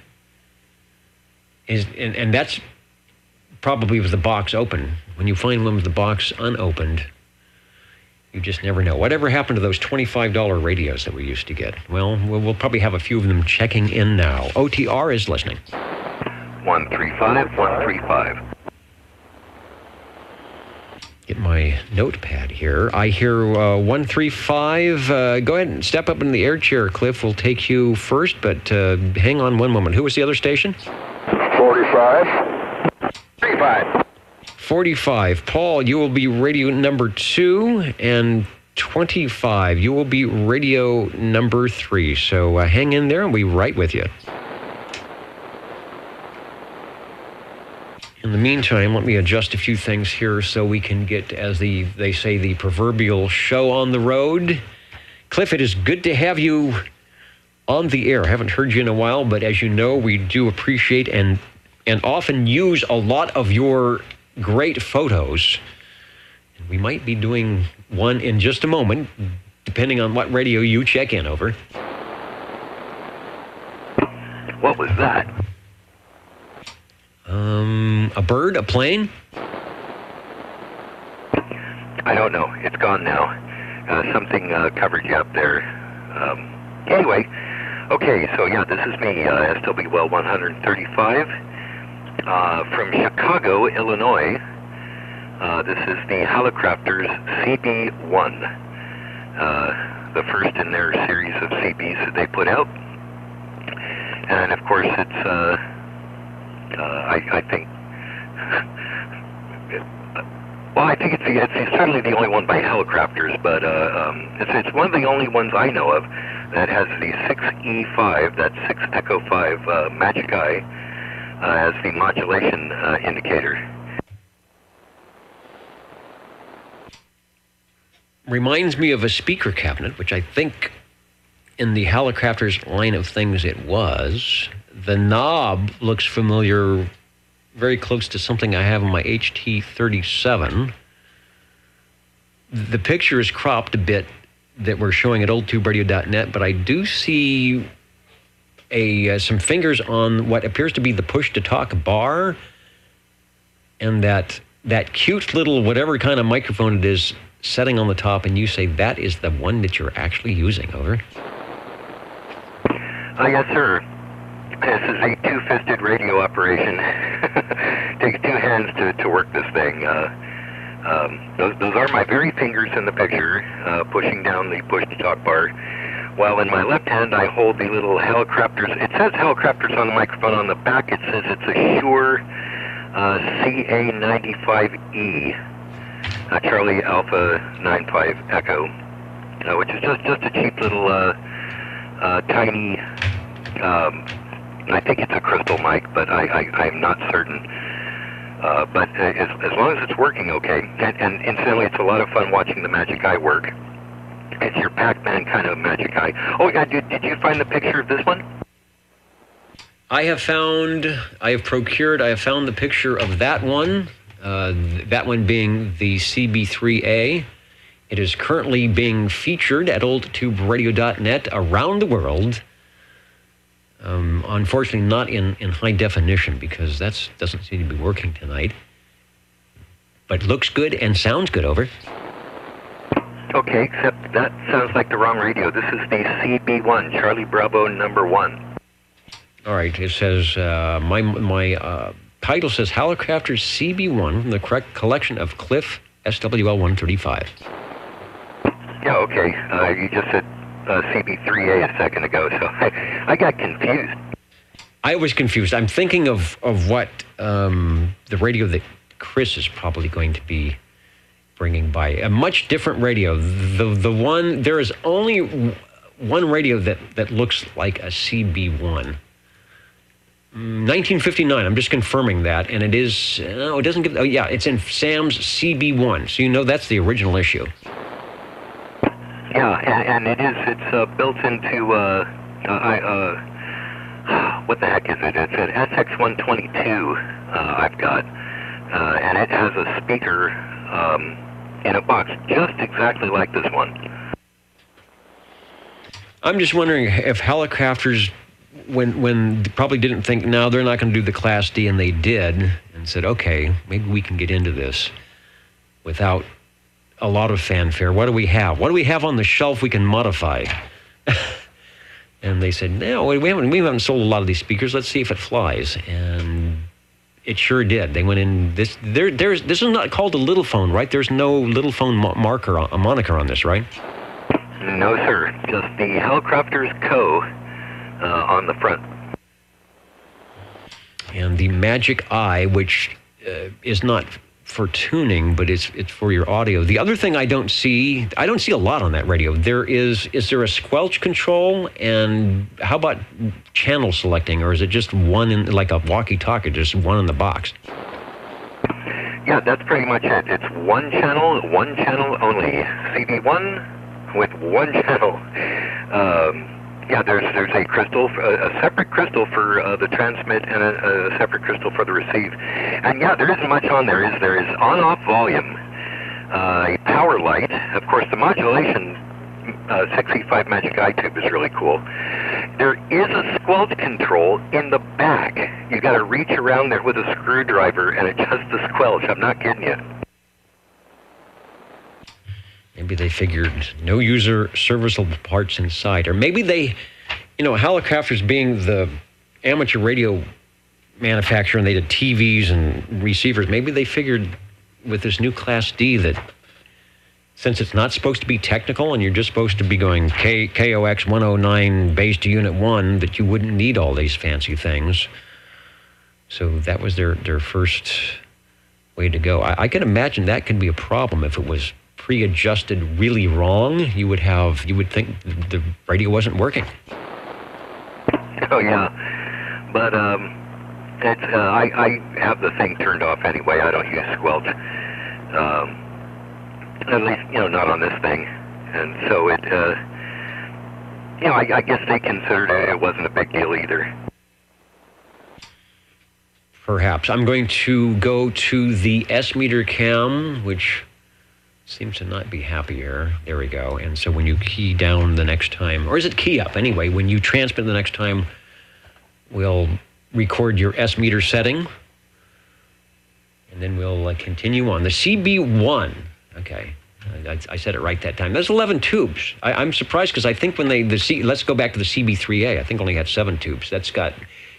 And that's probably with the box open. When you find one with the box unopened, you just never know. Whatever happened to those $25 radios that we used to get? Well, we'll probably have a few of them checking in now. OTR is listening. 135, 135. Get my notepad here. I hear 135. Go ahead and step up in the air chair, Cliff. We'll take you first, but hang on one moment. Who was the other station? 45. 35. 45. Paul, you will be radio number 2, and 25. You will be radio number 3. So hang in there and we'll be right with you. In the meantime, let me adjust a few things here so we can get, as they say, the proverbial show on the road. Cliff, it is good to have you on the air. I haven't heard you in a while, but as you know, we do appreciate and often use a lot of your great photos. And we might be doing one in just a moment, depending on what radio you check in over. What was that? A bird, a plane? I don't know. It's gone now. Something covered you up there. Anyway, okay, so yeah, this is me, SWL 135, from Chicago, Illinois. This is the Hallicrafters CB1, the first in their series of CBs that they put out. And of course, it's, I think, well, I think it's certainly the only one by Hallicrafters, but it's one of the only ones I know of that has the 6E5, that 6 Echo 5 Magic Eye, as the modulation indicator. Reminds me of a speaker cabinet, which I think in the Hallicrafters line of things it was. The knob looks familiar, very close to something I have on my HT37. The picture is cropped a bit that we're showing at oldtuberadio.net, but I do see some fingers on what appears to be the push-to-talk bar, and that cute little whatever kind of microphone it is setting on the top, and you say that is the one that you're actually using. Over. Yes, sir. This is a two-fisted radio operation. Takes two hands to work this thing. Those are my very fingers in the picture, pushing down the push-to-talk bar. While in my left hand, I hold the little Hallicrafters. It says Hallicrafters on the microphone. On the back, it says it's a Shure CA95E, Charlie Alpha 95 Echo, which is just a cheap little tiny. I think it's a crystal mic, but I'm not certain. But as long as it's working okay, and incidentally, it's a lot of fun watching the Magic Eye work. It's your Pac-Man kind of Magic Eye. Oh, yeah, did you find the picture of this one? I have found the picture of that one being the CB3A. It is currently being featured at oldtuberadio.net around the world. Unfortunately, not in high definition, because that doesn't seem to be working tonight. But looks good and sounds good. Over. Okay, except that sounds like the wrong radio. This is the CB1, Charlie Bravo number 1. All right, it says, my title says Hallicrafters CB1 from the correct collection of Cliff SWL 135. Yeah, okay. You just said CB3A a second ago, so I got confused. I was confused. I'm thinking of what the radio that Chris is probably going to be bringing by. A much different radio. The one, there is only one radio that looks like a CB1. 1959, I'm just confirming that, and it is, it doesn't give, it's in Sam's CB1, so you know that's the original issue. Yeah, and it's built into, what the heck is it? It's an SX122 I've got, and it has a speaker in a box just exactly like this one. I'm just wondering if Hallicrafters, when they probably didn't think, no, they're not going to do the Class D, and they did, and said, okay, maybe we can get into this without a lot of fanfare. What do we have? What do we have on the shelf we can modify? And they said, no, we haven't sold a lot of these speakers. Let's see if it flies. And it sure did. They went in. This is not called a little phone, right? There's no little phone moniker on this, right? No, sir. Just the Hallicrafters Co. On the front. And the Magic Eye, which is not for tuning, but it's for your audio. The other thing I don't see a lot on that radio. Is there a squelch control, and how about channel selecting, or is it just one in, like a walkie-talkie, just one in the box? Yeah, that's pretty much it. It's one channel only. CB1 with one channel. Yeah, there's a crystal, a separate crystal for the transmit, and a separate crystal for the receive. And yeah, there isn't much on there. There is on-off volume, a power light. Of course, the modulation 6E5 Magic Eye tube is really cool. There is a squelch control in the back. You got to reach around there with a screwdriver and adjust the squelch. I'm not kidding you. Maybe they figured no user serviceable parts inside. Or maybe they, Hallicrafters being the amateur radio manufacturer, and they did TVs and receivers, maybe they figured, with this new Class D that, since it's not supposed to be technical and you're just supposed to be going KOX 109 base to Unit 1, that you wouldn't need all these fancy things. So that was their first way to go. I can imagine that could be a problem if it was pre-adjusted really wrong. You would think the radio wasn't working. Oh yeah, but it's I have the thing turned off anyway. I don't use squelch, at least not on this thing, and so it I guess they considered it wasn't a big deal either. Perhaps. I'm going to go to the S-meter cam, which seems to not be happy here. There we go. And so when you key down the next time, or is it key up? Anyway, when you transmit the next time, we'll record your S-meter setting. And then we'll continue on. The CB1, okay, I said it right that time. There's 11 tubes. I'm surprised because I think when let's go back to the CB3A, I think only had 7 tubes. That's got,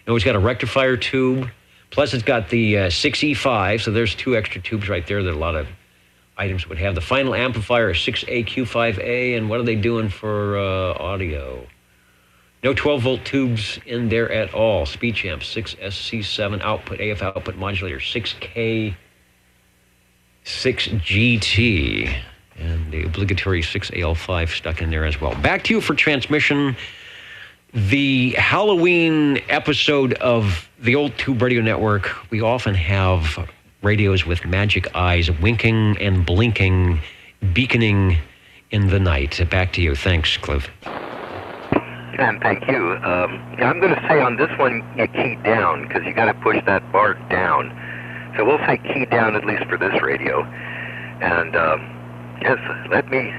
it's got a rectifier tube, plus it's got the 6E5, so there's 2 extra tubes right there that a lot of items would have. The final amplifier is 6AQ5A, and what are they doing for audio? No 12-volt tubes in there at all. Speech amp, 6SC7 output, AF output modulator, 6K, 6GT, and the obligatory 6AL5 stuck in there as well. Back to you for transmission. The Halloween episode of the Old Tube Radio Network, we often have radios with magic eyes winking and blinking, beaconing in the night. Back to you. Thanks, Cliff. And thank you. I'm going to say on this one, you key down, because you got to push that bar down. So we'll say key down at least for this radio. And yes, let me...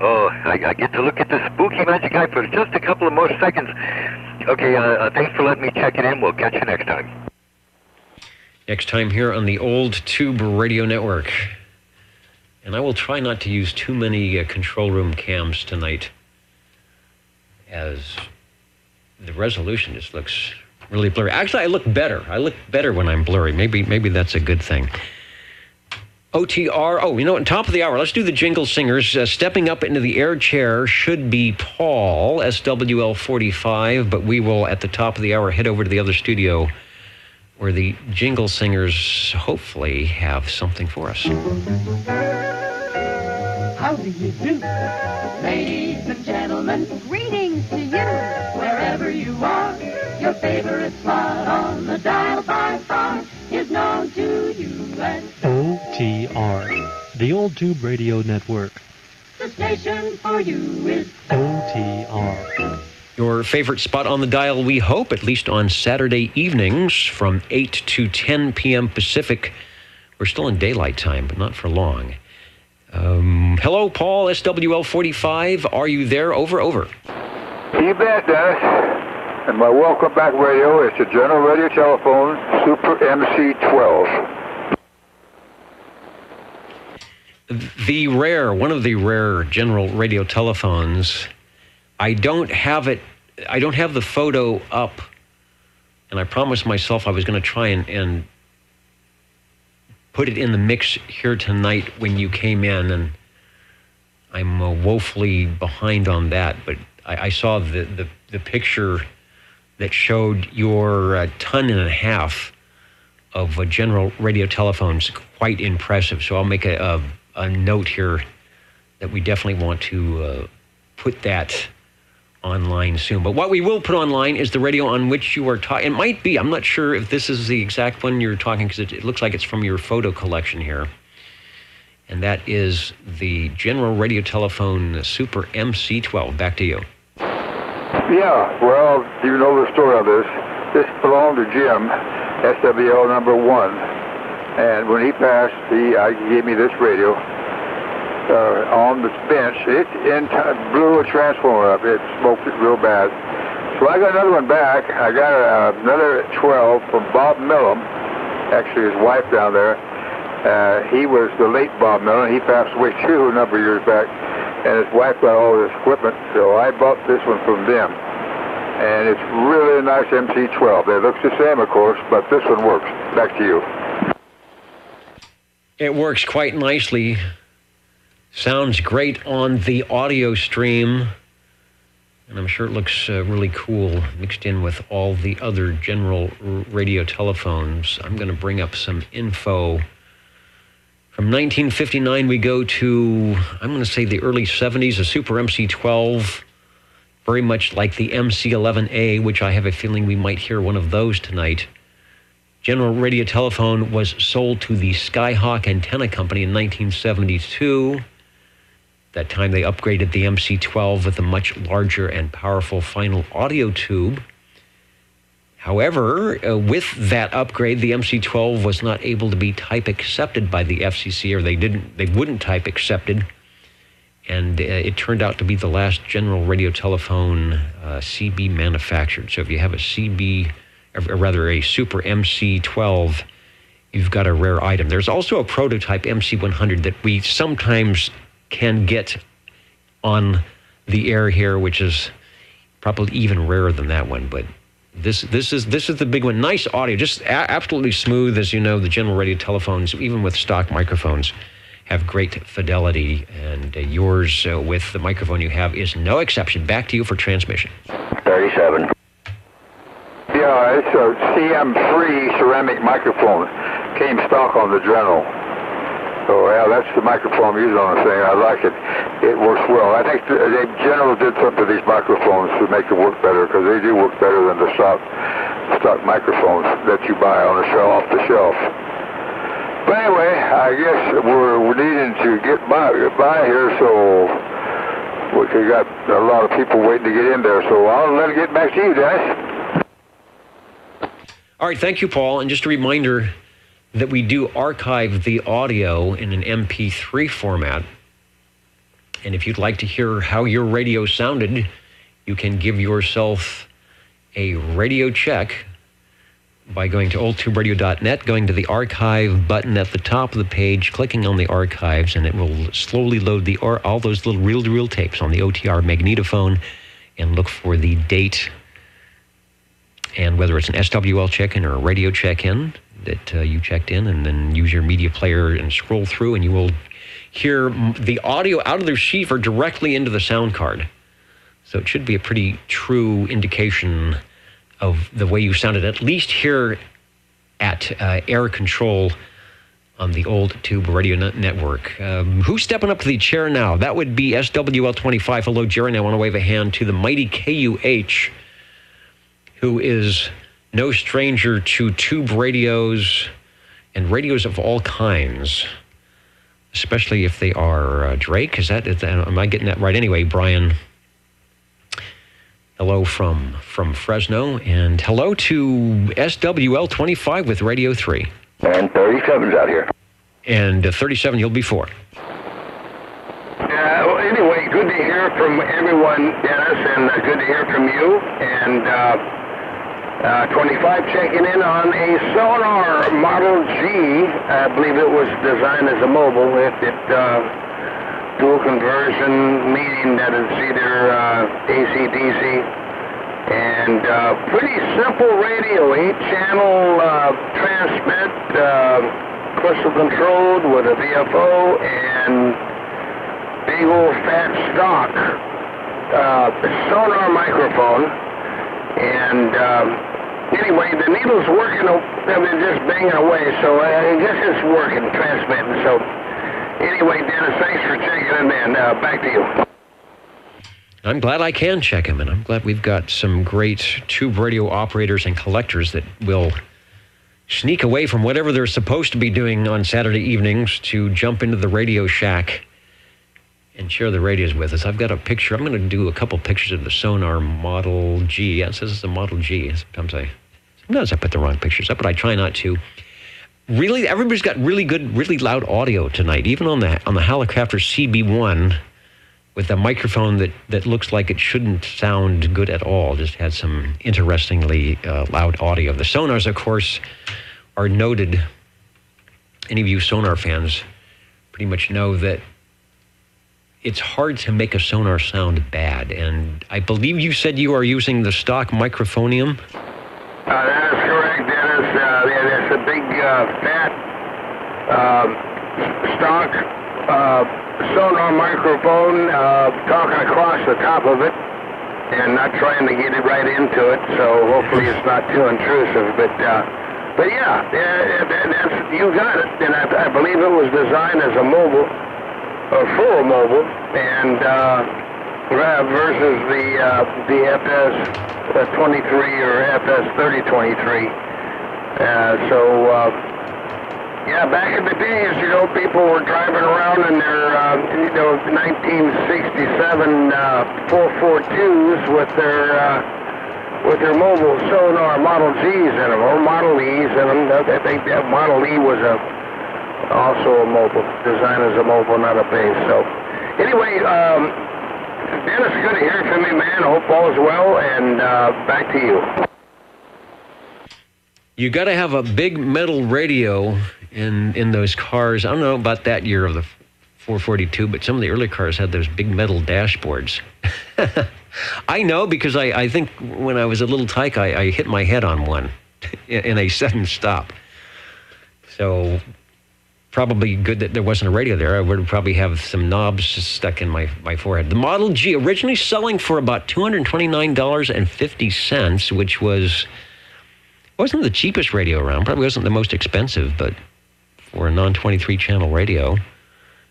Oh, I get to look at the spooky magic eye for just a couple of more seconds. Okay, thanks for letting me check it in. We'll catch you next time. Next time here on the Old Tube Radio Network. And I will try not to use too many control room cams tonight, as the resolution just looks really blurry. Actually, I look better. I look better when I'm blurry. Maybe that's a good thing. OTR. Oh, on top of the hour, let's do the Jingle Singers. Stepping up into the air chair should be Paul, SWL 45, but we will, at the top of the hour, head over to the other studio where the Jingle Singers hopefully have something for us. How do you do? Ladies and gentlemen, greetings to you. Wherever you are, your favorite slot on the dial by far is known to you as OTR, the Old Tube Radio Network. the station for you is OTR. Your favorite spot on the dial, we hope, at least on Saturday evenings from 8 to 10 p.m. Pacific. We're still in daylight time, but not for long. Hello, Paul, SWL 45. Are you there? Over. You bet, Dennis. And my welcome back radio is the General Radio Telephone Super MC12. One of the rare General Radio telephones. I don't have the photo up, and I promised myself I was going to try and put it in the mix here tonight when you came in, and I'm woefully behind on that, but I saw the picture that showed your 1.5 tons of General Radio telephones. Quite impressive. So I'll make a note here that we definitely want to put that online soon. But what we will put online is the radio on which you are talking. It might be, I'm not sure if this is the exact one you're talking, because it looks like it's from your photo collection here. And that is the General Radio Telephone Super MC12. Back to you. Yeah, well, you know the story of this. This belonged to Jim, SWL number 1. And when he passed, he gave me this radio on the bench. It blew a transformer up. It smoked it real bad. So I got another one back. I got another 12 from Bob Millum, actually his wife down there. He was the late Bob Millum. He passed away too a number of years back. And his wife got all this equipment, so I bought this one from them. And it's really a nice MC12. It looks the same, of course, but this one works. Back to you. It works quite nicely. Sounds great on the audio stream. And I'm sure it looks really cool mixed in with all the other general radio telephones. I'm going to bring up some info. From 1959, we go to, I'm going to say the early 70s, a Super MC-12, very much like the MC-11A, which I have a feeling we might hear one of those tonight. General Radio Telephone was sold to the Skyhawk Antenna Company in 1972. That time they upgraded the MC-12 with a much larger and powerful final audio tube. However, with that upgrade, the MC-12 was not able to be type accepted by the FCC, or they wouldn't type accepted. And it turned out to be the last general radio telephone CB manufactured. So if you have a CB, or rather a Super MC-12, you've got a rare item. There's also a prototype MC-100 that we sometimes can get on the air here, which is probably even rarer than that one. But this is the big one. Nice audio, just absolutely smooth. As you know, the general radio telephones, even with stock microphones, have great fidelity, and yours with the microphone you have is no exception. Back to you for transmission. 37. Yeah, it's a CM3 ceramic microphone. Came stock on the General. So, yeah, that's the microphone I'm using on the thing. I like it. It works well. I think the General did something to these microphones to make it work better, because they do work better than the stock microphones that you buy on the shelf, off the shelf. But anyway, I guess we're needing to get by here, so we got a lot of people waiting to get in there. So I'll let it get back to you, guys. All right, thank you, Paul. And just a reminder that we do archive the audio in an MP3 format. And if you'd like to hear how your radio sounded, you can give yourself a radio check by going to oldtuberadio.net, going to the archive button at the top of the page, clicking on the archives, and it will slowly load all those little reel-to-reel tapes on the OTR magnetophone, and look for the date and whether it's an SWL check-in or a radio check-in that you checked in, and then use your media player and scroll through, and you will hear the audio out of the receiver directly into the sound card. So it should be a pretty true indication of the way you sounded, at least here at Air Control on the Old Tube Radio Network. Who's stepping up to the chair now? That would be SWL 25. Hello, Jerry. And I want to wave a hand to the mighty KUH, who is no stranger to tube radios and radios of all kinds, especially if they are Drake. Am I getting that right? Anyway, Brian, hello from Fresno, and hello to SWL 25 with Radio 3. And 37's out here. And 37 you'll be for. Well, anyway, good to hear from everyone, Dennis, and good to hear from you. And 25 checking in on a Sonar Model G. I believe it was designed as a mobile with it dual conversion, meaning that it's either AC/DC, and pretty simple radio, 8-channel transmit, crystal controlled with a VFO and big old fat stock Sonar microphone. And anyway, the needle's working, just banging away, so I guess it's working, transmitting. So anyway, Dennis, thanks for checking in. Back to you. I'm glad I can check him, and I'm glad we've got some great tube radio operators and collectors that will sneak away from whatever they're supposed to be doing on Saturday evenings to jump into the Radio Shack and share the radios with us. I've got a picture. I'm going to do a couple pictures of the Sonar Model G. Yeah, it says it's a Model G. Sometimes I put the wrong pictures up, but I try not to. Really, everybody's got really good, really loud audio tonight, even on the Hallicrafter CB1, with a microphone that looks like it shouldn't sound good at all. Just had some interestingly loud audio. The Sonars, of course, are noted. Any of you Sonar fans pretty much know that it's hard to make a Sonar sound bad. And I believe you said you are using the stock microphonium? That is correct, Dennis. It's a big, fat stock sonar microphone, talking across the top of it, and not trying to get it right into it. So hopefully it's not too intrusive. But yeah, that's, you got it. And I believe it was designed as a mobile, or for a mobile, and versus the FS 23 or FS 3023. Yeah, back in the days, you know, people were driving around in their, 1967 442s with their mobile sonar Model Gs in them, or Model Es in them. I think that Model E was also a mobile, designed as a mobile, not a base. So, anyway, Dennis, good to hear from you, man. Hope all is well, and back to you. You got to have a big metal radio in those cars. I don't know about that year of the 442, but some of the early cars had those big metal dashboards. I know because I think when I was a little tyke, I hit my head on one in a sudden stop. So probably good that there wasn't a radio there. I would probably have some knobs stuck in my forehead. The Model G originally selling for about $229.50, which wasn't the cheapest radio around. Probably wasn't the most expensive, but for a non-23 channel radio.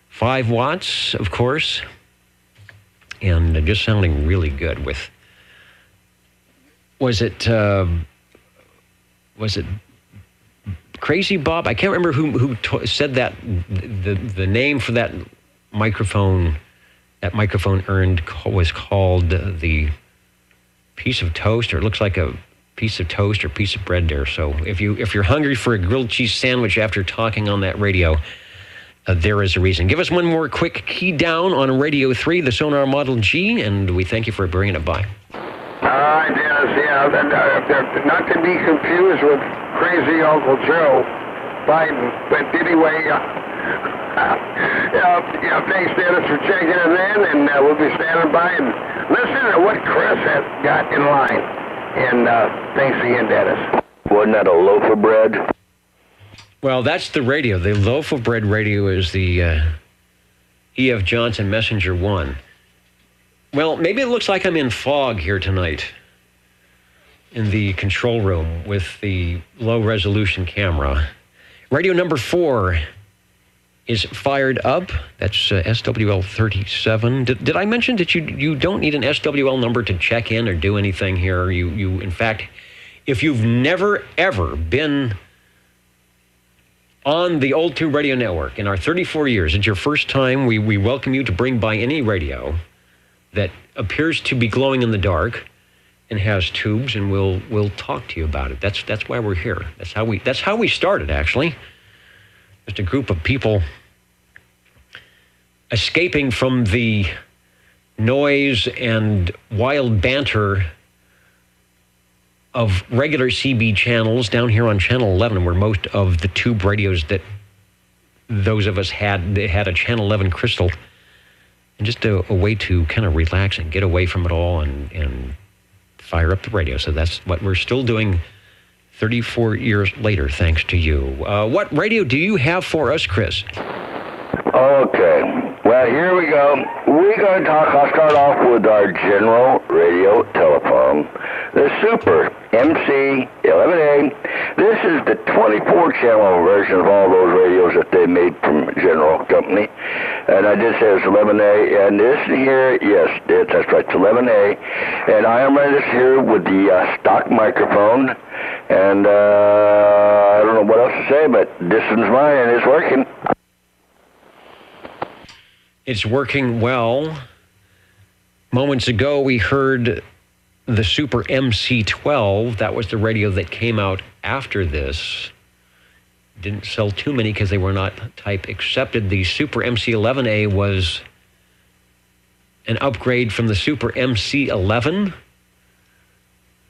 5 watts, of course, and just sounding really good with, was it Crazy Bob? I can't remember who said that, the name for that microphone was called the piece of toast, or it looks like a piece of toast or piece of bread there. So if you're hungry for a grilled cheese sandwich after talking on that radio, there is a reason. Give us one more quick key down on Radio 3, the Sonar Model G, and we thank you for bringing it by. All right, Dennis, yeah, not to be confused with crazy Uncle Joe Biden, but anyway, thanks, Dennis, for checking it in, and we'll be standing by and listen to what Chris has got in line. And thanks again, Dennis. Wasn't that a loaf of bread? Well, that's the radio. The loaf of bread radio is the E.F. Johnson Messenger 1. Well, maybe it looks like I'm in fog here tonight in the control room with the low-resolution camera. Radio number 4 is fired up. That's SWL 37. Did I mention that you don't need an SWL number to check in or do anything here? You in fact, if you've never, ever been on the Old Tube Radio Network in our 34 years, it's your first time, we welcome you to bring by any radio that appears to be glowing in the dark and has tubes, and we'll talk to you about it. That's why we're here. That's how we started, actually. Just a group of people escaping from the noise and wild banter of regular CB channels down here on Channel 11, where most of the tube radios that those of us had, they had a Channel 11 crystal, and just a way to kind of relax and get away from it all and fire up the radio. So that's what we're still doing 34 years later, thanks to you. What radio do you have for us, Chris? Okay. Well, here we go. We're going to I'll start off with our general radio telephone, the Super MC11A. This is the 24-channel version of all those radios that they made from General Company. And I just said it's 11A. And this here, yes, that's right, it's 11A. And I am running this here with the stock microphone. And I don't know what else to say, but this one's mine and it's working. It's working well. Moments ago, we heard the Super MC12. That was the radio that came out after this. Didn't sell too many because they were not type accepted. The Super MC11A was an upgrade from the Super MC11.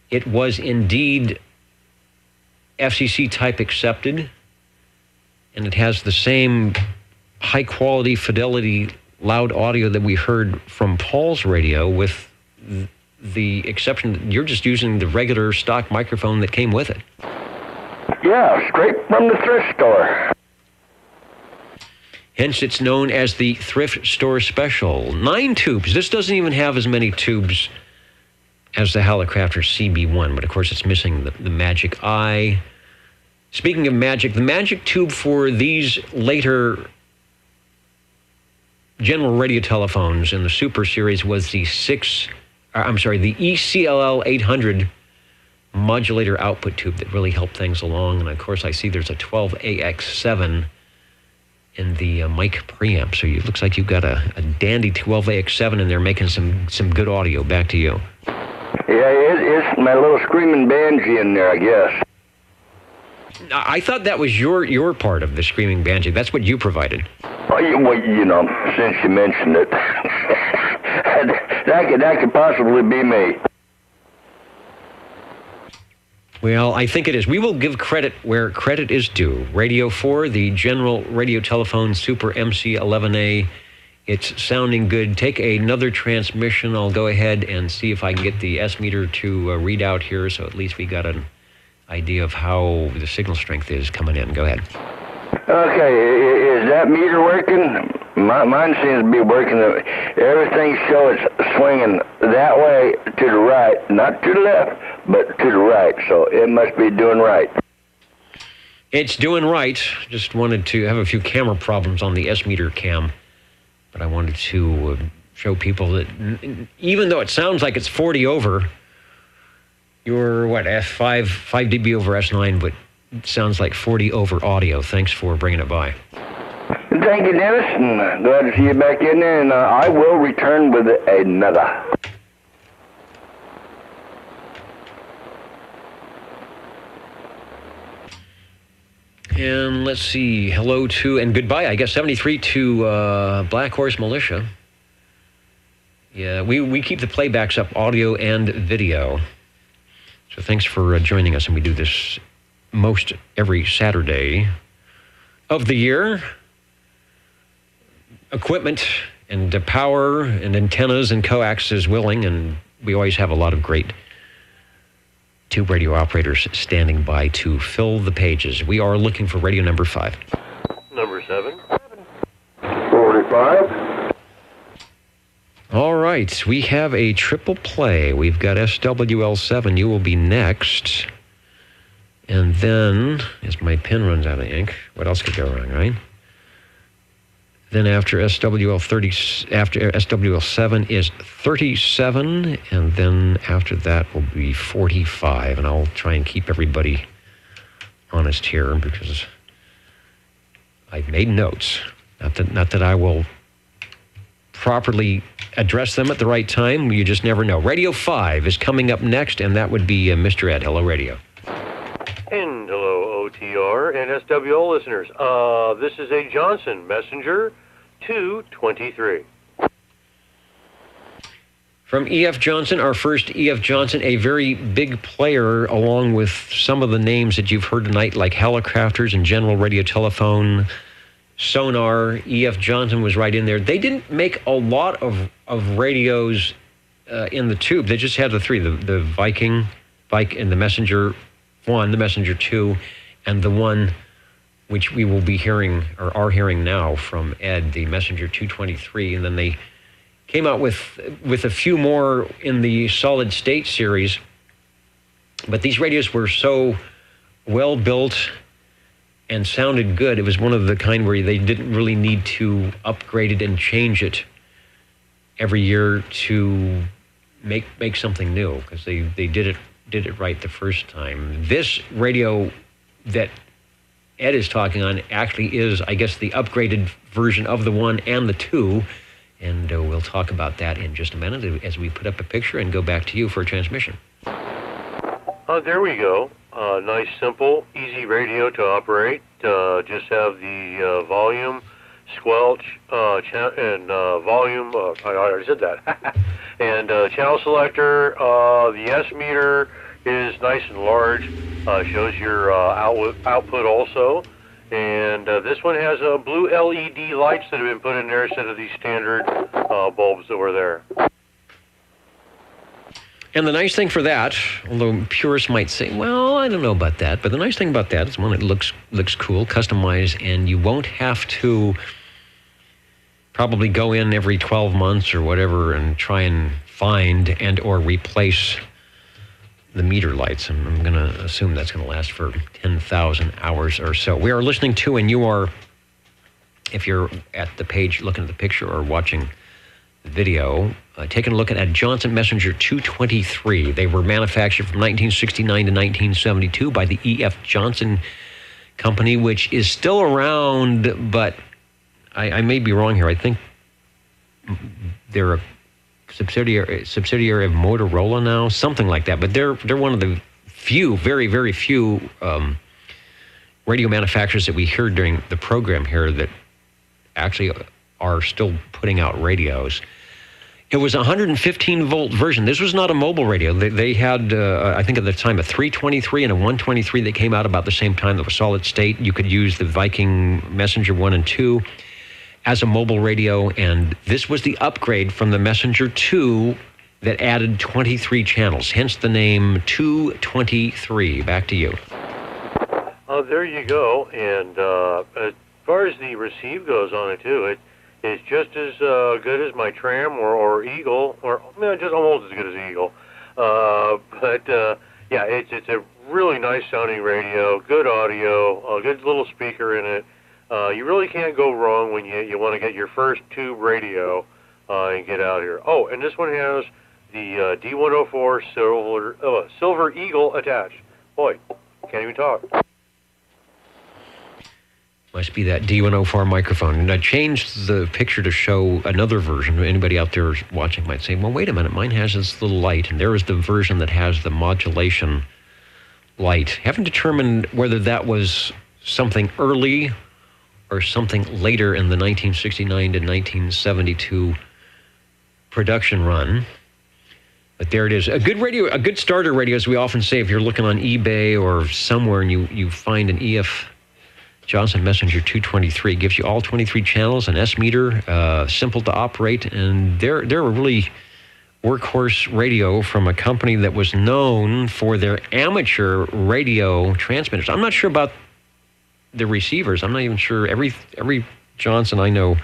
It was indeed FCC type accepted, and it has the same high quality fidelity loud audio that we heard from Paul's radio, with the exception that you're just using the regular stock microphone that came with it. Yeah, straight from the thrift store. Hence, it's known as the Thrift Store Special. 9 tubes. This doesn't even have as many tubes as the Hallicrafter CB1, but of course it's missing the Magic Eye. Speaking of magic, the magic tube for these later general radio telephones in the Super Series was the ECLL 800 modulator output tube that really helped things along. And of course, I see there's a 12AX7 in the mic preamp. So it looks like you've got a dandy 12AX7 in there making some good audio. Back to you. Yeah, it's my little screaming banshee in there, I guess. I thought that was your part of the screaming banshee. That's what you provided. Well, since you mentioned it, that could possibly be me. Well, I think it is. We will give credit where credit is due. Radio 4, the General Radio Telephone Super MC11A. It's sounding good. Take another transmission. I'll go ahead and see if I can get the S meter to read out here, so at least we got an idea of how the signal strength is coming in. Go ahead. Okay, is that meter working? Mine seems to be working. Everything shows it's swinging that way to the right, not to the left, but to the right. So it must be doing right. It's doing right. Just wanted to have a few camera problems on the S meter cam, but I wanted to show people that even though it sounds like it's 40 over, you're F5 dB over S9, but it sounds like 40 over audio. Thanks for bringing it by. Thank you, Dennis, and glad to see you back in there, and I will return with another. And let's see, hello to, and goodbye, I guess, 73 to Black Horse Militia. Yeah, we keep the playbacks up, audio and video. So thanks for joining us, and we do this most every Saturday of the year. Equipment and power and antennas and coax is willing, and we always have a lot of great tube radio operators standing by to fill the pages. We are looking for radio number 5. Number 7. 45. All right, we have a triple play. We've got SWL7. You will be next. And then, as my pen runs out of ink, what else could go wrong, right? Then after SWL7 is 37, and then after that will be 45. And I'll try and keep everybody honest here because I've made notes. Not that I will properly address them at the right time. You just never know. Radio 5 is coming up next, and that would be Mr. Ed. Hello, Radio. And hello, OTR and SWL listeners. This is a Johnson Messenger 223. From E.F. Johnson, our first E.F. Johnson, a very big player, along with some of the names that you've heard tonight, like Hallicrafters and General Radio Telephone, Sonar. E.F. Johnson was right in there. They didn't make a lot of radios in the tube. They just had the 3, the Viking and the Messenger 1, the Messenger 2, and the one which we will be hearing, or are hearing now from Ed, the Messenger 223. And then they came out with a few more in the Solid State series. But these radios were so well built and sounded good. It was one of the kind where they didn't really need to upgrade it and change it every year to make something new, because they did it right the first time. This radio that Ed is talking on actually is, I guess, the upgraded version of the 1 and the 2, and we'll talk about that in just a minute as we put up a picture and go back to you for a transmission. There we go. Nice, simple, easy radio to operate. Just have the volume, squelch, and volume. I already said that. And channel selector. The S meter is nice and large. Shows your output also. And this one has blue LED lights that have been put in there instead of these standard bulbs that were there. And the nice thing for that, although purists might say, well, I don't know about that, but the nice thing about that is, one, it looks cool, customized, and you won't have to probably go in every 12 months or whatever and try and find and or replace the meter lights. And I'm going to assume that's going to last for 10,000 hours or so. We are listening to, and you are, if you're at the page looking at the picture or watching the video, taking a look at Johnson Messenger 223. They were manufactured from 1969 to 1972 by the E.F. Johnson Company, which is still around, but I may be wrong here. I think they're a subsidiary of Motorola now, something like that. But they're one of the few, very, very few radio manufacturers that we hear during the program here that actually are still putting out radios. It was a 115-volt version. This was not a mobile radio. They had, I think at the time, a 323 and a 123 that came out about the same time that was solid state. You could use the Viking Messenger 1 and 2 as a mobile radio, and this was the upgrade from the Messenger 2 that added 23 channels, hence the name 223. Back to you. There you go. And as far as the receive goes on it, too, it's just as good as my Tram or Eagle, or just almost as good as Eagle. Yeah, it's a really nice sounding radio, good audio, a good little speaker in it. You really can't go wrong when you want to get your first tube radio and get out here. Oh, and this one has the D104 Silver Eagle attached. Boy, can't even talk. Must be that D104 microphone. And I changed the picture to show another version. Anybody out there watching might say, well, wait a minute, mine has this little light, and there is the version that has the modulation light. Haven't determined whether that was something early or something later in the 1969 to 1972 production run. But there it is. A good radio, a good starter radio, as we often say, if you're looking on eBay or somewhere and you find an EF Johnson Messenger 223, gives you all 23 channels, an S meter, simple to operate, and they're a really workhorse radio from a company that was known for their amateur radio transmitters. I'm not sure about the receivers. I'm not even sure. Every Johnson I know,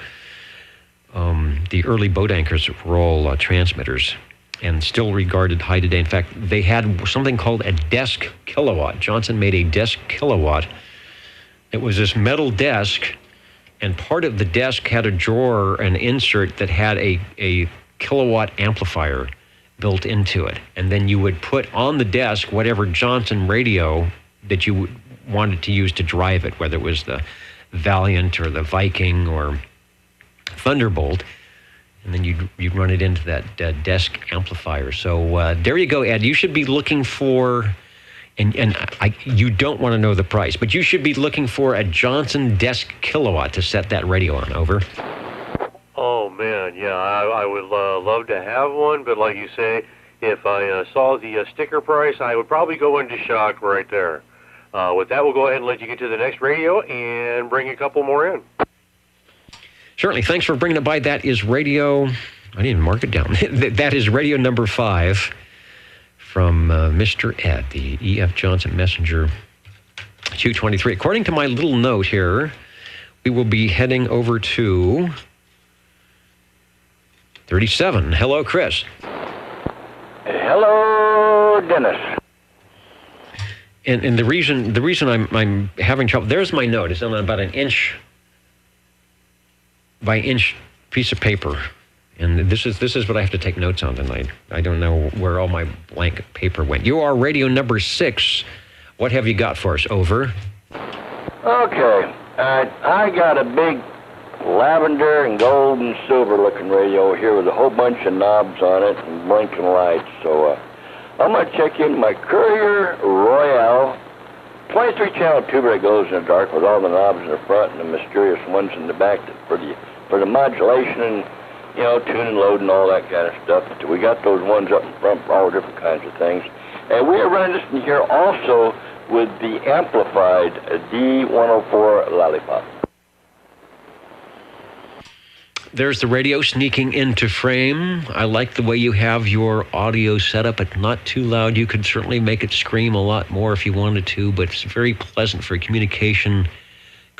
the early boat anchors were all transmitters and still regarded high today. In fact, they had something called a desk kilowatt. Johnson made a desk kilowatt. It was this metal desk, and part of the desk had a drawer, an insert that had a kilowatt amplifier built into it. And then you would put on the desk whatever Johnson radio that you wanted to use to drive it, whether it was the Valiant or the Viking or Thunderbolt, and then you'd run it into that desk amplifier. So there you go, Ed. You should be looking for... you don't want to know the price, but you should be looking for a Johnson desk kilowatt to set that radio on. Over. Oh, man, yeah, I would love to have one, but like you say, if I saw the sticker price, I would probably go into shock right there. With that, we'll go ahead and let you get to the next radio and bring a couple more in. Certainly. Thanks for bringing it by. That is radio... I didn't even mark it down. That is radio number 5. From Mr. Ed, the E.F. Johnson Messenger 223. According to my little note here, we will be heading over to 37. Hello, Chris. Hello, Dennis. And the reason I'm having trouble, there's my note. It's on about an inch by inch piece of paper. And this is what I have to take notes on tonight. I don't know where all my blank paper went. You are radio number 6. What have you got for us? Over. Okay. I got a big lavender and gold and silver looking radio here with a whole bunch of knobs on it and blinking lights. So I'm going to check in my Courier Royale 23 channel tuber that goes in the dark with all the knobs in the front and the mysterious ones in the back for the modulation and tune and load and all that kind of stuff. But we got those ones up in front for all different kinds of things. And we are running this in here also with the amplified D104 Lollipop. There's the radio sneaking into frame. I like the way you have your audio set up. It's not too loud. You could certainly make it scream a lot more if you wanted to, but it's very pleasant for communication,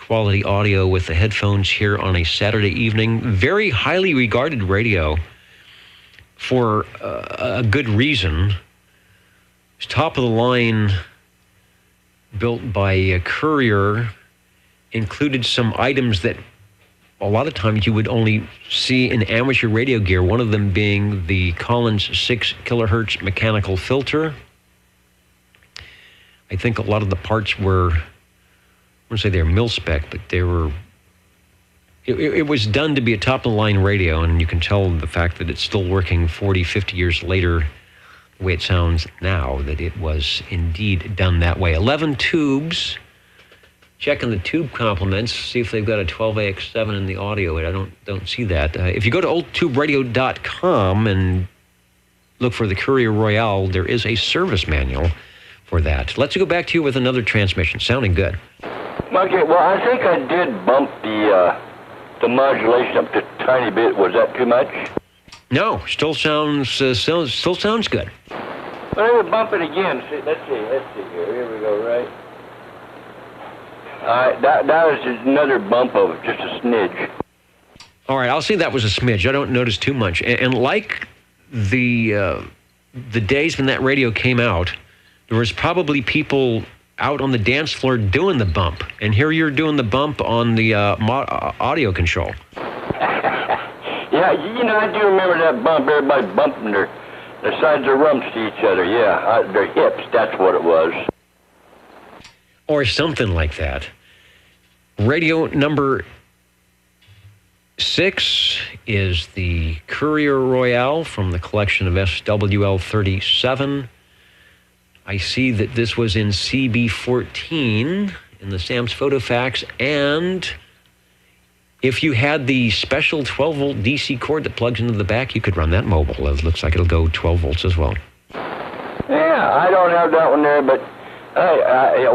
quality audio with the headphones here on a Saturday evening. Very highly regarded radio for a good reason. It's top of the line, built by Courier, included some items that a lot of times you would only see in amateur radio gear, one of them being the Collins 6 kilohertz mechanical filter. I think a lot of the parts were, I wouldn't say they're mil-spec, but they were, it was done to be a top-of-the-line radio, and you can tell the fact that it's still working 40, 50 years later, the way it sounds now, that it was indeed done that way. 11 tubes. Checking the tube complements, see if they've got a 12AX7 in the audio. I don't see that. If you go to oldtuberadio.com and look for the Courier Royale, there is a service manual for that. Let's go back to you with another transmission. Sounding good. Okay, well, I think I did bump the modulation up just a tiny bit. Was that too much? No, still sounds good. Let me bump it again. Let's see here. Here we go, right? That was just another bump of just a smidge. All right, I'll say that was a smidge. I don't notice too much. And like the days when that radio came out, there was probably people out on the dance floor doing the bump. And here you're doing the bump on the audio control. Yeah, I do remember that bump. Everybody bumping their sides of their rumps to each other. Yeah, their hips, that's what it was. Or something like that. Radio number 6 is the Courier Royale from the collection of SWL 37. I see that this was in CB14 in the Sam's Photofax, and if you had the special 12-volt DC cord that plugs into the back, you could run that mobile. It looks like it'll go 12 volts as well. Yeah, I don't have that one there, but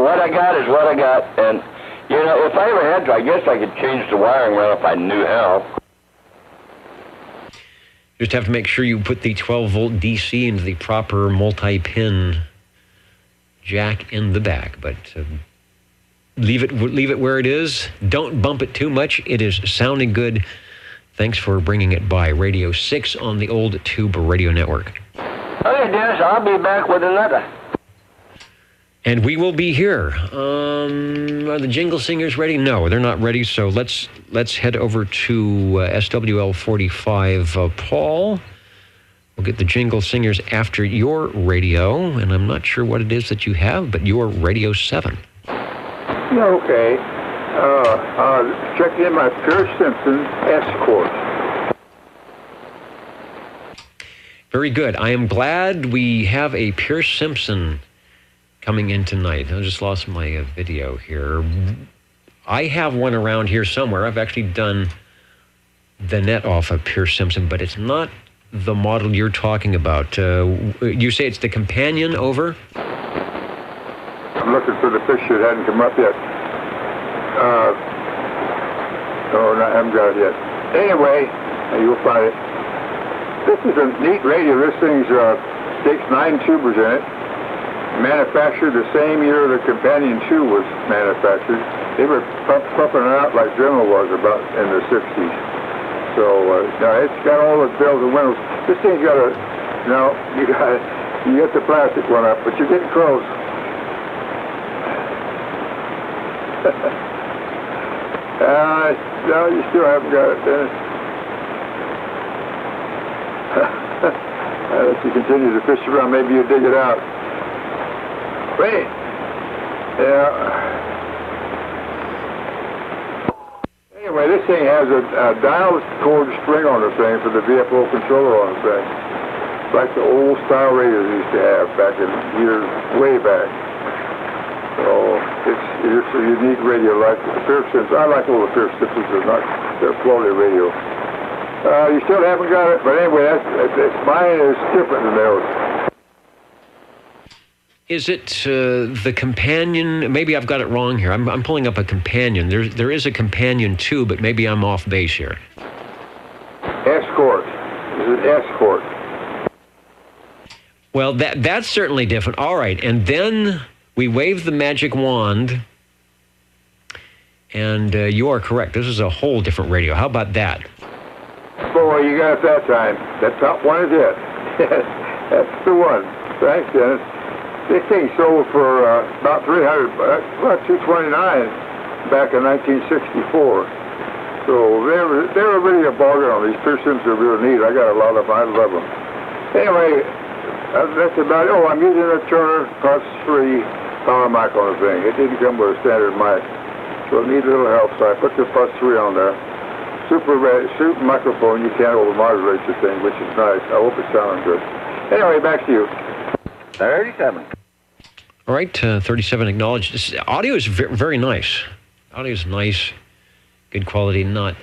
what I got is what I got, and if I ever had to, I guess I could change the wiring around if I knew how. Just have to make sure you put the 12-volt DC into the proper multi-pin jack in the back, but leave it where it is. Don't bump it too much. It is sounding good. Thanks for bringing it by. Radio 6 on the Old Tube Radio Network. Okay, Dennis, I'll be back with another. And we will be here. Are the Jingle Singers ready? No, they're not ready. So let's head over to SWL 45. Paul, we'll get the Jingle Singers after your radio, and I'm not sure what it is that you have, but your Radio 7. Yeah, okay. Check in my Pierce Simpson S-Course. Very good. I am glad we have a Pierce Simpson coming in tonight. I just lost my video here. I have one around here somewhere. I've actually done the net off of Pierce Simpson, but it's not the model you're talking about. You say it's the Companion, over? I'm looking for the picture. It hadn't come up yet. No, I haven't got it yet. Anyway, you'll find it. This is a neat radio. This thing's takes 9 tubers in it. Manufactured the same year the Companion 2 was manufactured. They were pumping it out like Dremel was about in the 60s. So now it's got all the bells and whistles. This thing's got you got the plastic one up, but you're getting close. No, you still haven't got it, Dennis. If you continue to fish around, maybe you dig it out. Wait. Yeah. Anyway, this thing has a dial cord string on the thing for the VFO controller on the thing. Like the old style radios used to have back in years way back. So it's a unique radio like the Pierce Simpson. I like all the Pierce Simpsons. They're floaty radio. You still haven't got it, but anyway, mine is different than theirs. Is it the Companion? Maybe I've got it wrong here. I'm pulling up a Companion. There is a Companion 2, but maybe I'm off base here. Escort. Is it Escort? Well, that's certainly different. All right, and then we wave the magic wand, And you are correct. This is a whole different radio. How about that? Boy, you got it that time. That top one is it. That's the one. Thanks, Dennis. This thing sold for about $300, about $229 back in 1964. So they were really a bargain on these. Pierce Simpsons are real neat. I got a lot of them. I love them. Anyway, that's about it. Oh, I'm using a Turner Plus 3 power mic on the thing. It didn't come with a standard mic, so it needed a little help. So I put the Plus 3 on there. Super microphone. You can't over-modulate the thing, which is nice. I hope it sounds good. Anyway, back to you. 37. All right, 37 acknowledged. This audio is very nice. Audio is nice, good quality, not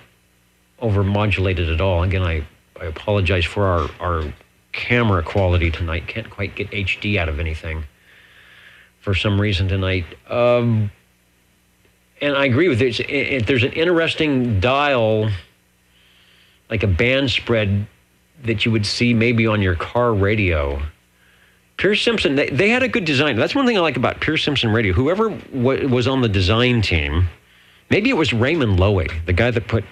over-modulated at all. Again, I apologize for our camera quality tonight. Can't quite get HD out of anything for some reason tonight. And I agree with it. There's an interesting dial, like a band spread that you would see maybe on your car radio. Pierce Simpson, they had a good design. That's one thing I like about Pierce Simpson Radio. Whoever was on the design team, maybe it was Raymond Loewy, the guy that put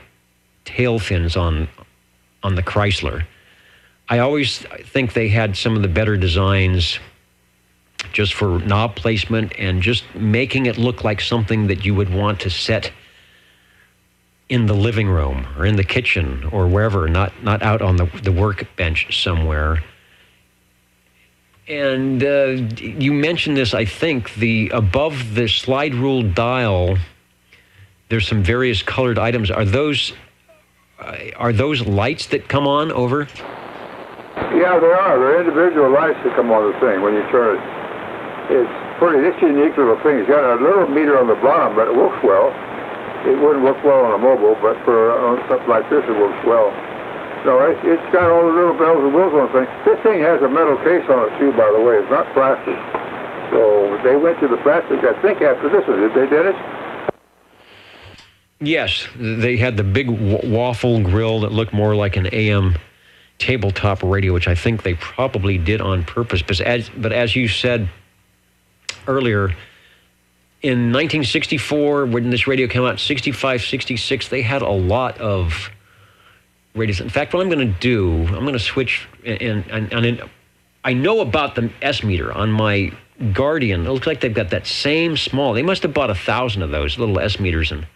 tail fins on the Chrysler. I always think they had some of the better designs just for knob placement and just making it look like something that you would want to set in the living room or in the kitchen or wherever, not out on the workbench somewhere. And you mentioned this, I think, above the slide rule dial, there's some various colored items. Are those lights that come on over? Yeah, they are. They're individual lights that come on the thing when you turn it. It's pretty, this unique little thing. It's got a little meter on the bottom, but it works well. It wouldn't work well on a mobile, but for something like this, it works well. No, it's got all the little bells and whistles on the thing. This thing has a metal case on it, too, by the way. It's not plastic. So they went to the plastic, I think, after this one. Did they, Dennis? Yes. They had the big waffle grill that looked more like an AM tabletop radio, which I think they probably did on purpose. But as you said earlier, in 1964, when this radio came out, 65, 66, they had a lot of radios. In fact, what I'm going to do, I'm going to switch, and I know about the S meter on my Guardian. It looks like they've got that same small. They must have bought 1,000 of those little S meters and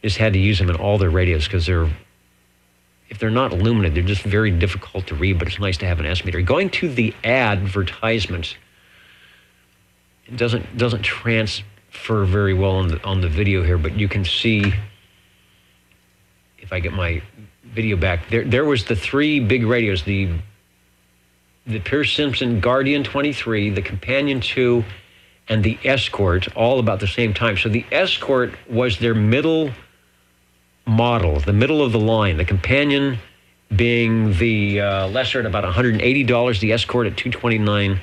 just had to use them in all their radios because if they're not illuminated, they're just very difficult to read, but it's nice to have an S meter. Going to the advertisement, it doesn't transfer very well on the video here, but you can see, if I get my video back, there was the three big radios, the Pierce Simpson Guardian 23, the Companion 2, and the Escort, all about the same time. So the Escort was their middle model, the middle of the line. The Companion being the lesser at about $180, the Escort at $229,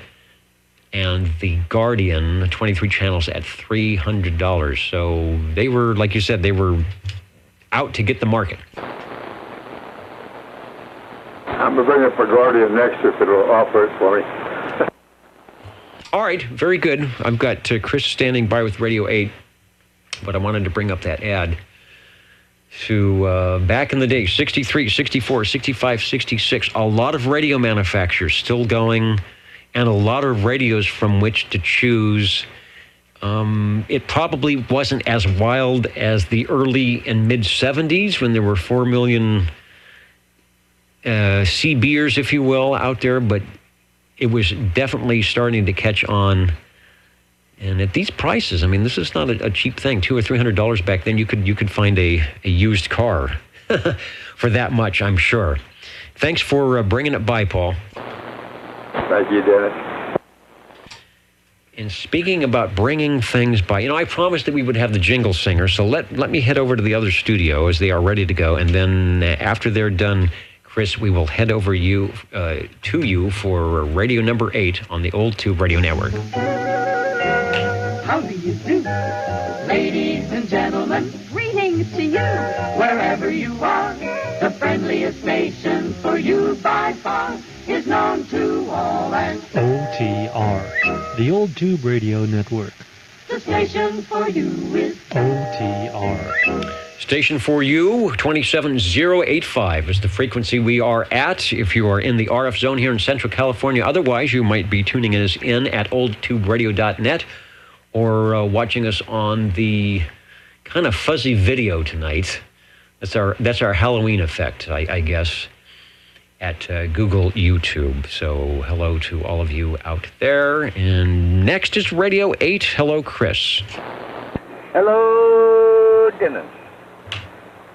and the Guardian, the 23 channels, at $300. So they were, like you said, they were out to get the market. I'm going to bring up a Guardian next if it'll offer it for me. All right, very good. I've got Chris standing by with Radio 8, but I wanted to bring up that ad to back in the day, 63, 64, 65, 66, a lot of radio manufacturers still going and a lot of radios from which to choose. It probably wasn't as wild as the early and mid-70s when there were 4 million CBers, if you will, out there, but it was definitely starting to catch on. And at these prices, I mean, this is not a cheap thing. $200 or $300 back then, you could find a used car for that much, I'm sure. Thanks for bringing it by, Paul. Thank you, Dennis. And speaking about bringing things by, you know, I promised that we would have the jingle singer, so let me head over to the other studio as they are ready to go, and then after they're done, Chris, we will head over to you for radio number 8 on the Old Tube Radio Network. How do you do? Ladies and gentlemen, greetings to you. Wherever you are, the friendliest station for you by far is known to all as OTR, the Old Tube Radio Network. the The station for you is OTR. Station for you, 27085 is the frequency we are at. If you are in the RF zone here in Central California, otherwise you might be tuning us in at oldtuberadio.net or watching us on the kind of fuzzy video tonight. That's our Halloween effect, I guess, at Google YouTube. So hello to all of you out there. And next is Radio 8. Hello, Chris. Hello, Dennis.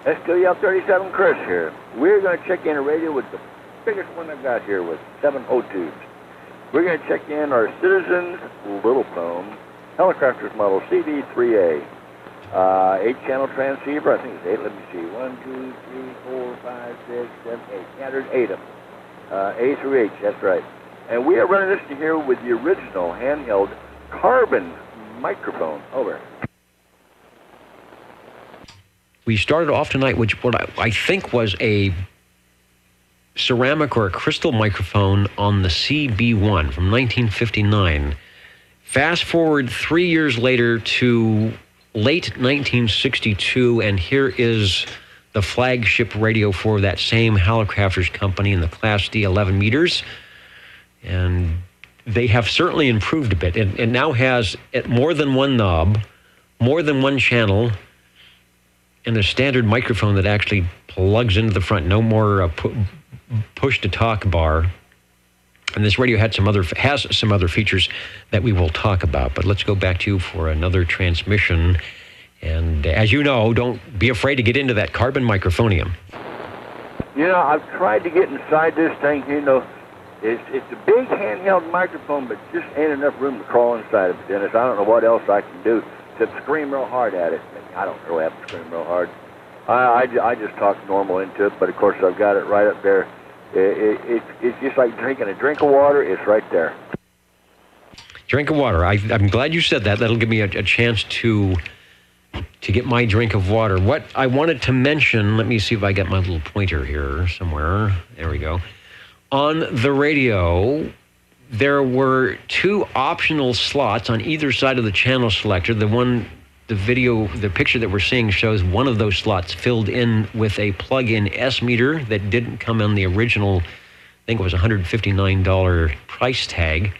SWL 37 Chris here. We're going to check in a radio with the biggest one I've got here with 7 O-tubes. We're going to check in our Citizens Little Phone Helicopters model CD3A. 8-channel transceiver. I think it's 8. Let me see. 1, 2, 3, 4, 5, 6, 7, 8. Yeah, there's 8 of them. A through H, that's right. And we are running this to here with the original handheld carbon microphone. Over. We started off tonight with what I think was a ceramic or a crystal microphone on the CB1 from 1959. Fast forward 3 years later to late 1962, and here is the flagship radio for that same Helicrafters company in the Class D 11 meters. And they have certainly improved a bit. It now has more than one knob, more than one channel, and a standard microphone that actually plugs into the front. No more push-to-talk bar. And this radio has some other features that we will talk about. But let's go back to you for another transmission. And as you know, don't be afraid to get into that carbon microphonium. You know, I've tried to get inside this thing. You know, it's a big handheld microphone, but just ain't enough room to crawl inside of it, Dennis. I don't know what else I can do except scream real hard at it. I don't really have to scream real hard. I just talk normal into it, but of course I've got it right up there. It's just like drinking a drink of water. It's right there. Drink of water. I'm glad you said that. That'll give me a chance to get my drink of water. What I wanted to mention, let me see if I got my little pointer here somewhere. There we go. On the radio, there were 2 optional slots on either side of the channel selector. The picture that we're seeing shows one of those slots filled in with a plug-in S meter that didn't come on the original, I think it was $159 price tag.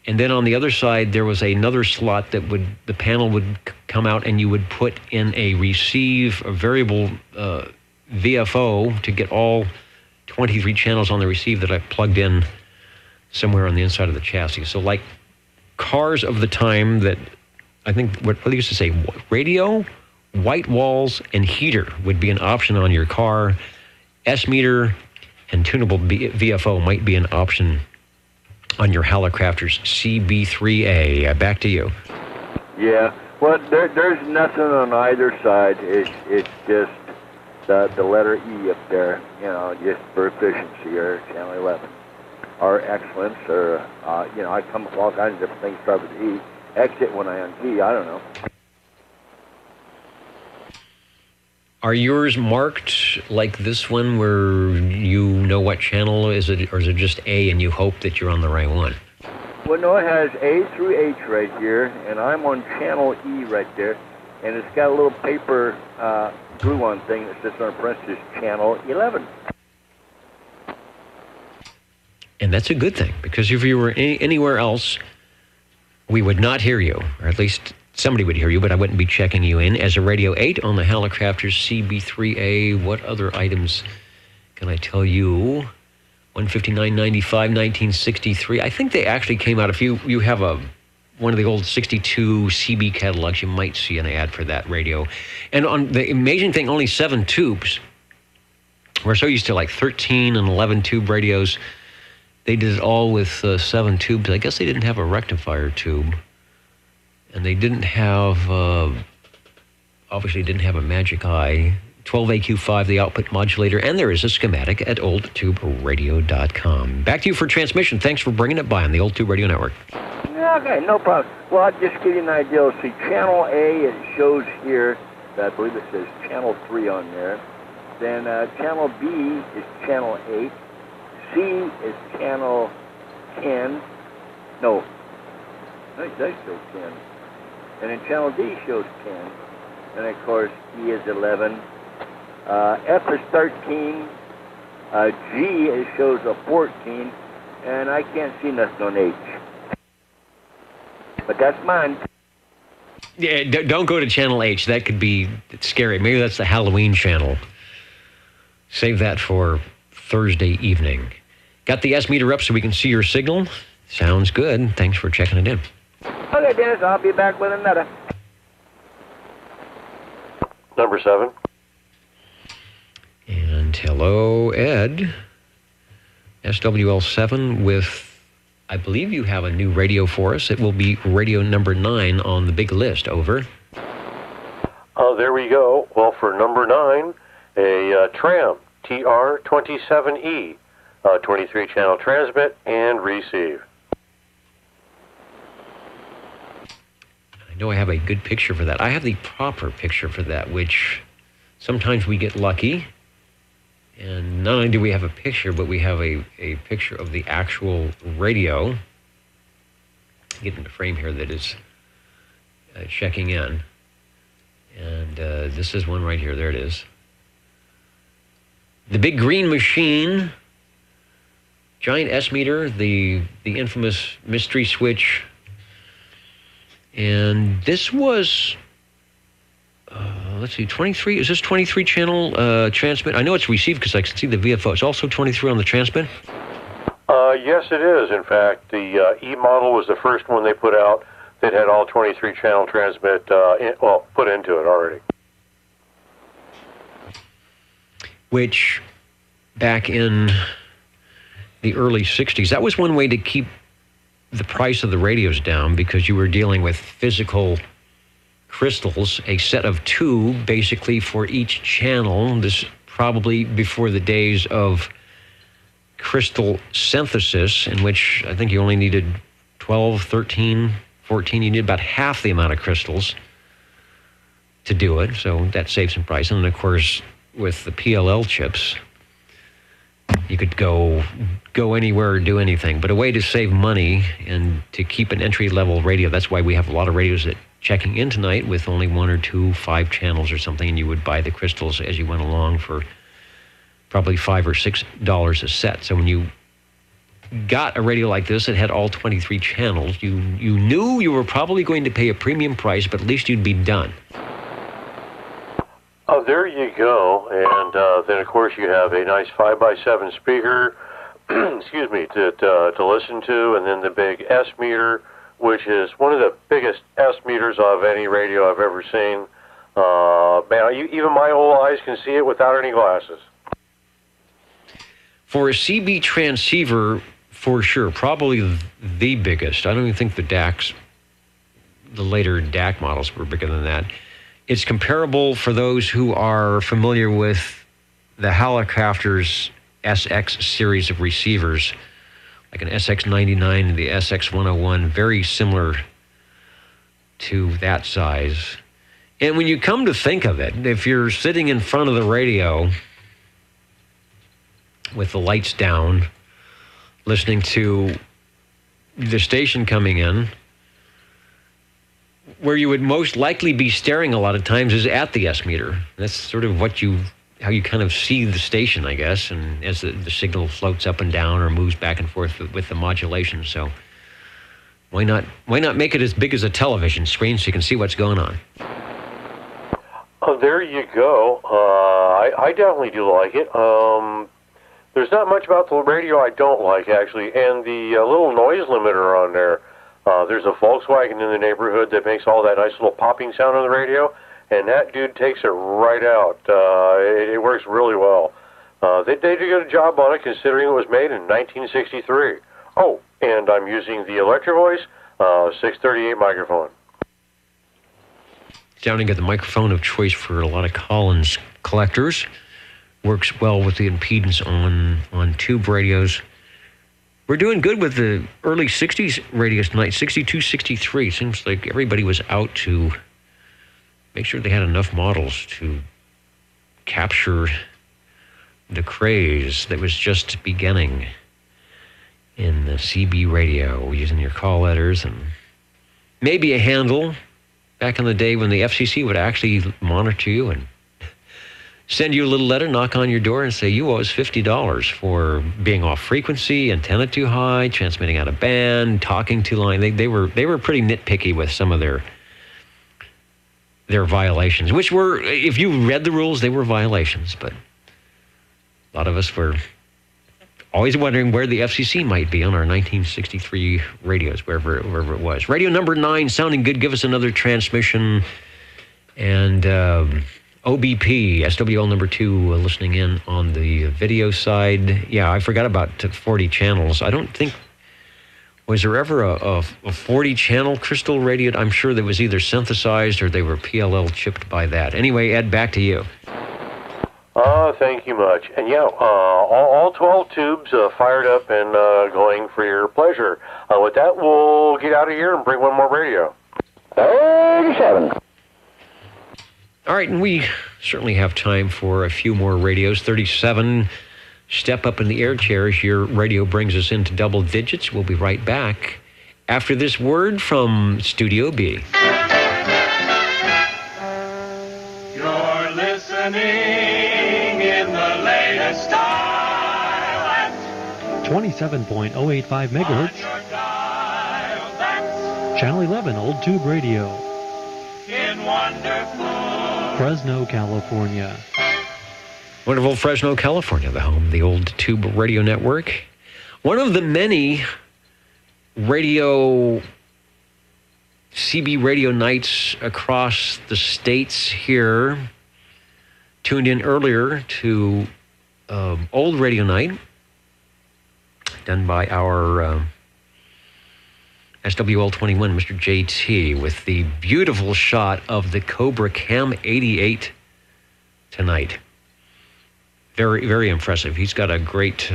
And then on the other side, there was another slot that the panel would come out and you would put in a variable VFO to get all 23 channels on the receive that I plugged in somewhere on the inside of the chassis. So like cars of the time that, I think what they used to say, radio, white walls, and heater would be an option on your car. S meter and tunable VFO might be an option on your Helicrafters CB3A. Back to you. Yeah, well, there's nothing on either side. It's just the letter E up there, you know, just for efficiency, or channel 11. Or excellence, or, you know, I come up with all kinds of different things start with E. Exit when I unkey, I don't know. Are yours marked like this one where you know what channel is it, or is it just A and you hope that you're on the right one? Well, no, it has A through H right here, and I'm on channel E right there, and it's got a little paper glue-on thing that sits on parentheses, channel 11. And that's a good thing, because if you were anywhere else, we would not hear you, or at least somebody would hear you, but I wouldn't be checking you in. As a Radio 8 on the Helicrafters CB3A, what other items can I tell you? 159.95, 1963. I think they actually came out. If you have one of the old 62 CB catalogs, you might see an ad for that radio. And on the amazing thing, only 7 tubes. We're so used to like 13 and 11 tube radios. They did it all with 7 tubes. I guess they didn't have a rectifier tube. And they didn't have, obviously didn't have a magic eye. 12AQ5, the output modulator, and there is a schematic at oldtuberadio.com. Back to you for transmission. Thanks for bringing it by on the Old Tube Radio Network. Okay, no problem. Well, I'll just give you an idea. See, channel A, it shows here, I believe it says channel 3 on there. Then channel B is channel 8. C is channel 10. No, it does show 10. And then channel D shows 10. And of course, E is 11. F is 13. G shows a 14. And I can't see nothing on H. But that's mine. Yeah, don't go to channel H. That could be scary. Maybe that's the Halloween channel. Save that for Thursday evening. Got the S meter up so we can see your signal? Sounds good. Thanks for checking it in. Okay, Dennis, I'll be back with another. Number 7. And hello, Ed. SWL 7 with, I believe you have a new radio for us. It will be radio number 9 on the big list. Over. There we go. Well, for number 9, a Tram TR27E, 23-channel transmit and receive. I know I have a good picture for that. I have the proper picture for that, which sometimes we get lucky. And not only do we have a picture, but we have a picture of the actual radio. Get in the frame here that is checking in. And this is one right here. There it is. The big green machine, giant S meter, the infamous mystery switch. And this was, let's see, 23. Is this 23 channel transmit? I know it's received because I can see the VFO. It's also 23 on the transmit? Yes, it is. In fact, the E model was the first one they put out that had all 23 channel transmit put into it already. Which, back in the early 60s, that was one way to keep the price of the radios down because you were dealing with physical crystals, a set of 2 basically for each channel. This probably before the days of crystal synthesis, in which I think you only needed 12, 13, 14. You need about half the amount of crystals to do it, so that saves some price. And then, of course, with the PLL chips, you could go anywhere or do anything. But a way to save money and to keep an entry-level radio, that's why we have a lot of radios that checking in tonight with only 1 or 2, 5 channels or something, and you would buy the crystals as you went along for probably $5 or $6 a set. So when you got a radio like this that had all 23 channels, you knew you were probably going to pay a premium price, but at least you'd be done. Oh, there you go. And then, of course, you have a nice 5x7 speaker, excuse me, to listen to, and then the big S meter, which is one of the biggest S meters of any radio I've ever seen. Man, even my old eyes can see it without any glasses. For a CB transceiver, for sure, probably the biggest. I don't even think the later DAC models were bigger than that. It's comparable for those who are familiar with the Hallicrafters SX series of receivers, like an SX99 and the SX101, very similar to that size. And when you come to think of it, if you're sitting in front of the radio with the lights down, listening to the station coming in, where you would most likely be staring a lot of times is at the S meter. That's sort of how you kind of see the station, I guess, and as the signal floats up and down or moves back and forth with the modulation. So why not make it as big as a television screen so you can see what's going on? Oh, there you go. I definitely do like it. There's not much about the radio I don't like, actually, and the little noise limiter on there. There's a Volkswagen in the neighborhood that makes all that nice little popping sound on the radio, and that dude takes it right out. It works really well. They did a good job on it, considering it was made in 1963. Oh, and I'm using the Electro Voice 638 microphone. Sounding at the microphone of choice for a lot of Collins collectors. Works well with the impedance on tube radios. We're doing good with the early 60s radios tonight, 62, 63. Seems like everybody was out to make sure they had enough models to capture the craze that was just beginning in the CB radio, using your call letters and maybe a handle back in the day when the FCC would actually monitor you and send you a little letter, knock on your door, and say, you owe us $50 for being off frequency, antenna too high, transmitting out of band, talking too long. They were pretty nitpicky with some of their violations, which were, if you read the rules, they were violations. But a lot of us were always wondering where the FCC might be on our 1963 radios, wherever it was. Radio number 9, sounding good. Give us another transmission. And OBP, SWL number 2, listening in on the video side. Yeah, I forgot about 40 channels. I don't think, was there ever a 40-channel crystal radio? I'm sure that was either synthesized or they were PLL chipped by that. Anyway, Ed, back to you. Thank you much. And yeah, all 12 tubes fired up and going for your pleasure. With that, we'll get out of here and bring one more radio. 37. All right, and we certainly have time for a few more radios. 37, step up in the air chairs. Your radio brings us into double digits. We'll be right back after this word from Studio B. You're listening in the latest style at 27.085 megahertz. Channel 11, Old Tube Radio. In wonderful Fresno, California. Wonderful Fresno, California, the home of the Old Tube Radio Network. One of the many CB radio nights across the states here. Tuned in earlier to Old Radio Night, done by our SWL 21, Mr. JT, with the beautiful shot of the Cobra Cam 88 tonight. Very, very impressive. He's got a great,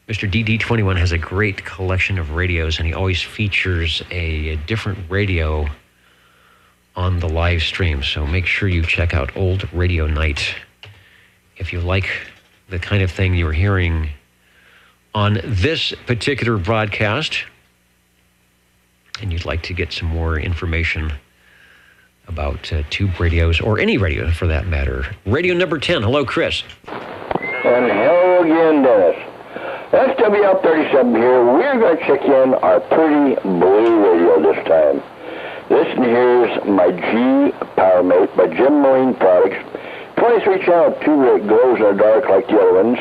Mr. DD21 has a great collection of radios, and he always features a different radio on the live stream. So make sure you check out Old Radio Night if you like the kind of thing you're hearing on this particular broadcast, and you'd like to get some more information about tube radios, or any radio for that matter. Radio number 10. Hello, Chris. And hello again, Dennis. SWL 37 here. We're going to check in our pretty blue radio this time. This here's my G PowerMate by Jim Marine Products. 23 channel tube that glows in the dark like the other ones.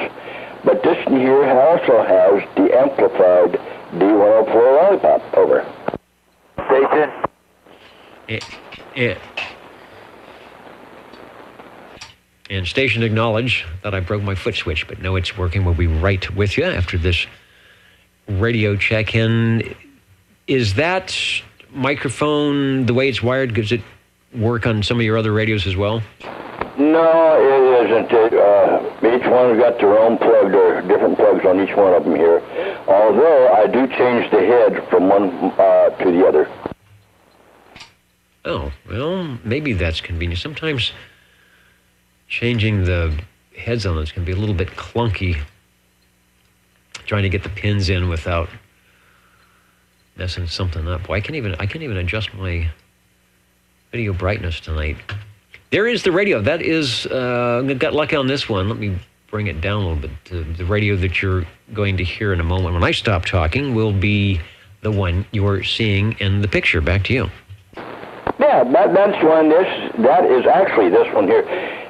But this here also has the amplified D104 lollipop. Over. Station. And station acknowledge that I broke my foot switch, but no, it's working. We'll be right with you after this radio check-in. Is that microphone, the way it's wired, does it work on some of your other radios as well? No, it isn't. Each one's got their own plug. There are different plugs on each one of them here. Although I do change the head from one to the other. Oh, well, maybe that's convenient. Sometimes changing the heads on those can be a little bit clunky. Trying to get the pins in without messing something up. Boy, I can't even adjust my video brightness tonight. There is the radio. That is, got lucky on this one. Let me bring it down a little bit. The radio that you're going to hear in a moment when I stop talking will be the one you're seeing in the picture. Back to you. Yeah, that's one. That is actually this one here.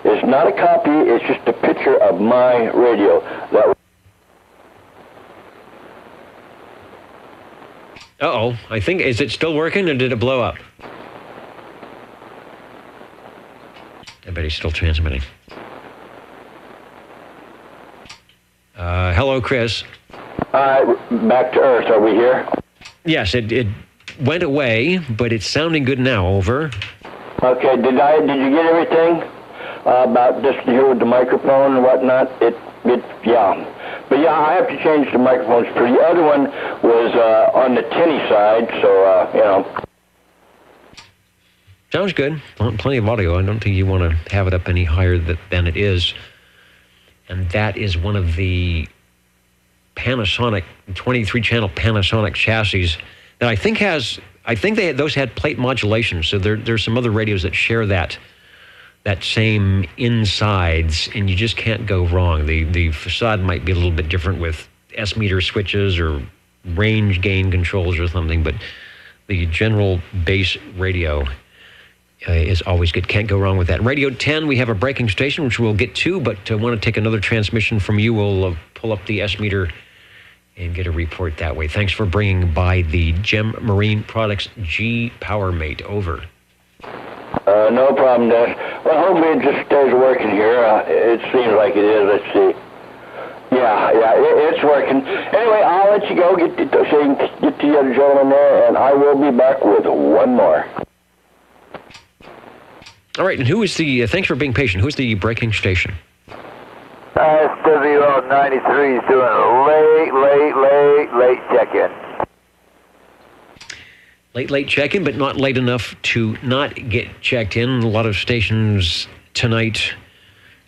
It's not a copy. It's just a picture of my radio. Uh-oh. I think, is it still working or did it blow up? I bet he's still transmitting. Hello, Chris. Back to Earth. Are we here? Yes, it went away, but it's sounding good now. Over. Okay. Did you get everything about this here with the microphone and whatnot? Yeah. But yeah, I have to change the microphones. For the other one was on the tinny side, so you know. Sounds good. Plenty of audio. I don't think you want to have it up any higher than it is. And that is one of the Panasonic 23-channel Panasonic chassis that I think has I think those had plate modulation, so there's some other radios that share that same insides, and you just can't go wrong. The facade might be a little bit different with S-meter switches or range gain controls or something, but the general base radio is always good. Can't go wrong with that. Radio 10, we have a breaking station, which we'll get to, but want to take another transmission from you. We'll pull up the S-meter and get a report that way. Thanks for bringing by the Gem Marine Products G PowerMate. Over. No problem, Dennis. Well, hopefully it just stays working here. It seems like it is. Let's see. Yeah, it's working. Anyway, I'll let you go so you can get the other gentleman there, and I will be back with one more. All right, and who is the, thanks for being patient, who's the breaking station? SWL 93 is doing a late check-in. Late check-in, but not late enough to not get checked in. A lot of stations tonight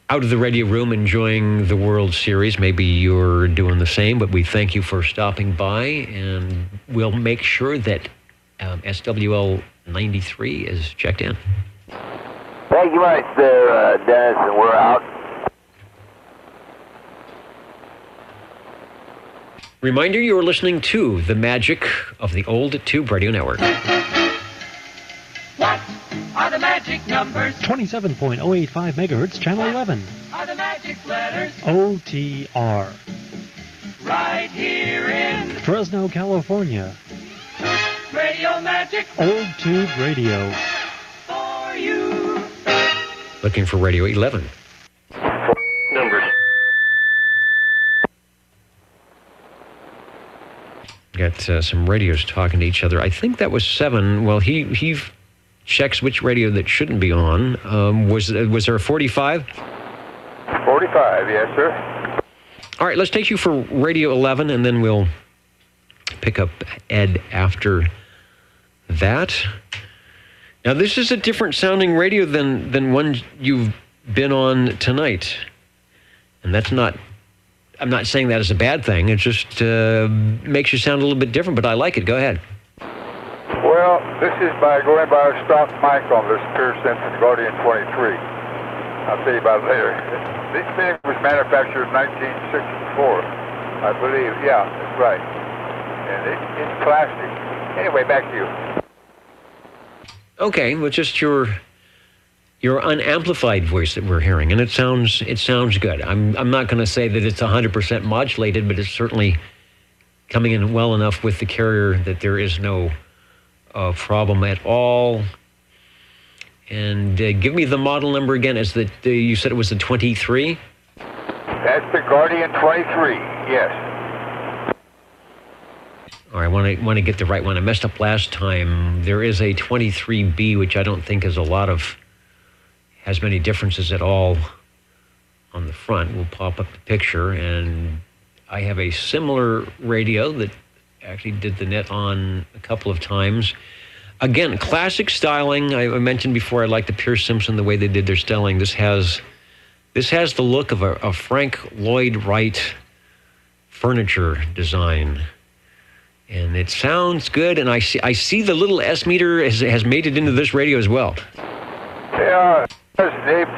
out of the radio room enjoying the World Series. Maybe you're doing the same, but we thank you for stopping by, and we'll make sure that SWL 93 is checked in. Thank you much there, Dennis, and we're out. Reminder, you're listening to the magic of the old Tube Radio Network. What are the magic numbers? 27.085 megahertz, channel 11. Are the magic letters? OTR. Right here in Fresno, California. Radio Magic. Old Tube Radio. For you. Looking for Radio 11. Numbers. Got some radios talking to each other. I think that was 7. Well, he checks which radio that shouldn't be on. Was there a 45? 45, yes, sir. All right, let's take you for Radio 11, and then we'll pick up Ed after that. Now, this is a different sounding radio than one you've been on tonight. And that's not, I'm not saying that as a bad thing. It just makes you sound a little bit different, but I like it. Go ahead. Well, this is by going by a stock mic on this Pierce Simpson Guardian 23. I'll tell you about it later. This thing was manufactured in 1964, I believe. Yeah, that's right. And it's plastic. Anyway, back to you. Okay, well, just your unamplified voice that we're hearing, and it sounds good. I'm not going to say that it's 100% modulated, but it's certainly coming in well enough with the carrier that there is no problem at all. And give me the model number again. Is that you said it was the 23? That's the Guardian 23. Yes. All right, I want to get the right one. I messed up last time. There is a 23B, which I don't think has many differences at all on the front. We'll pop up the picture, and I have a similar radio that actually did the net on a couple of times. Again, classic styling. I mentioned before I like the Pierce Simpson, the way they did their styling. This has the look of a Frank Lloyd Wright furniture design. And it sounds good, and I see the little S meter has made it into this radio as well. Yeah, they've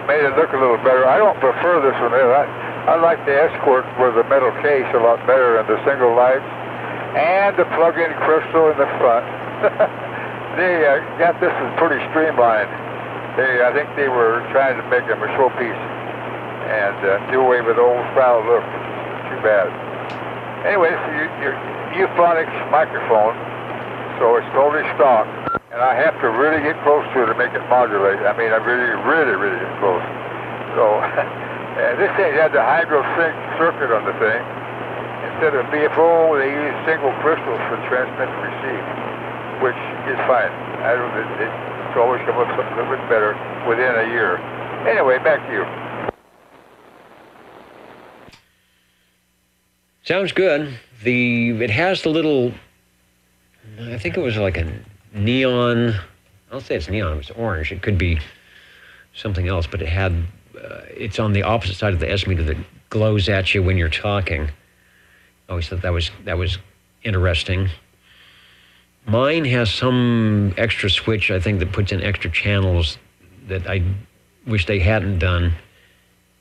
made it look a little better. I don't prefer this one. I like the Escort with the metal case a lot better, and the single lights, and the plug-in crystal in the front. They got this one pretty streamlined. I think they were trying to make them a showpiece and do away with the old-style look. Too bad. Anyway, your euphonics microphone, so it's totally stock, and I have to really get close to it to make it modulate. I mean, I really get close. So, this thing had the hydro sync circuit on the thing. Instead of BFO, they use single crystals for transmit and receive, which is fine. It's always come up something a little bit better within a year. Anyway, back to you. Sounds good. It has the little, I think it was like a neon, I'll say it's neon, it was orange. It could be something else, but it's on the opposite side of the S meter that glows at you when you're talking. I always thought that was interesting. Mine has some extra switch, I think, that puts in extra channels that I wish they hadn't done.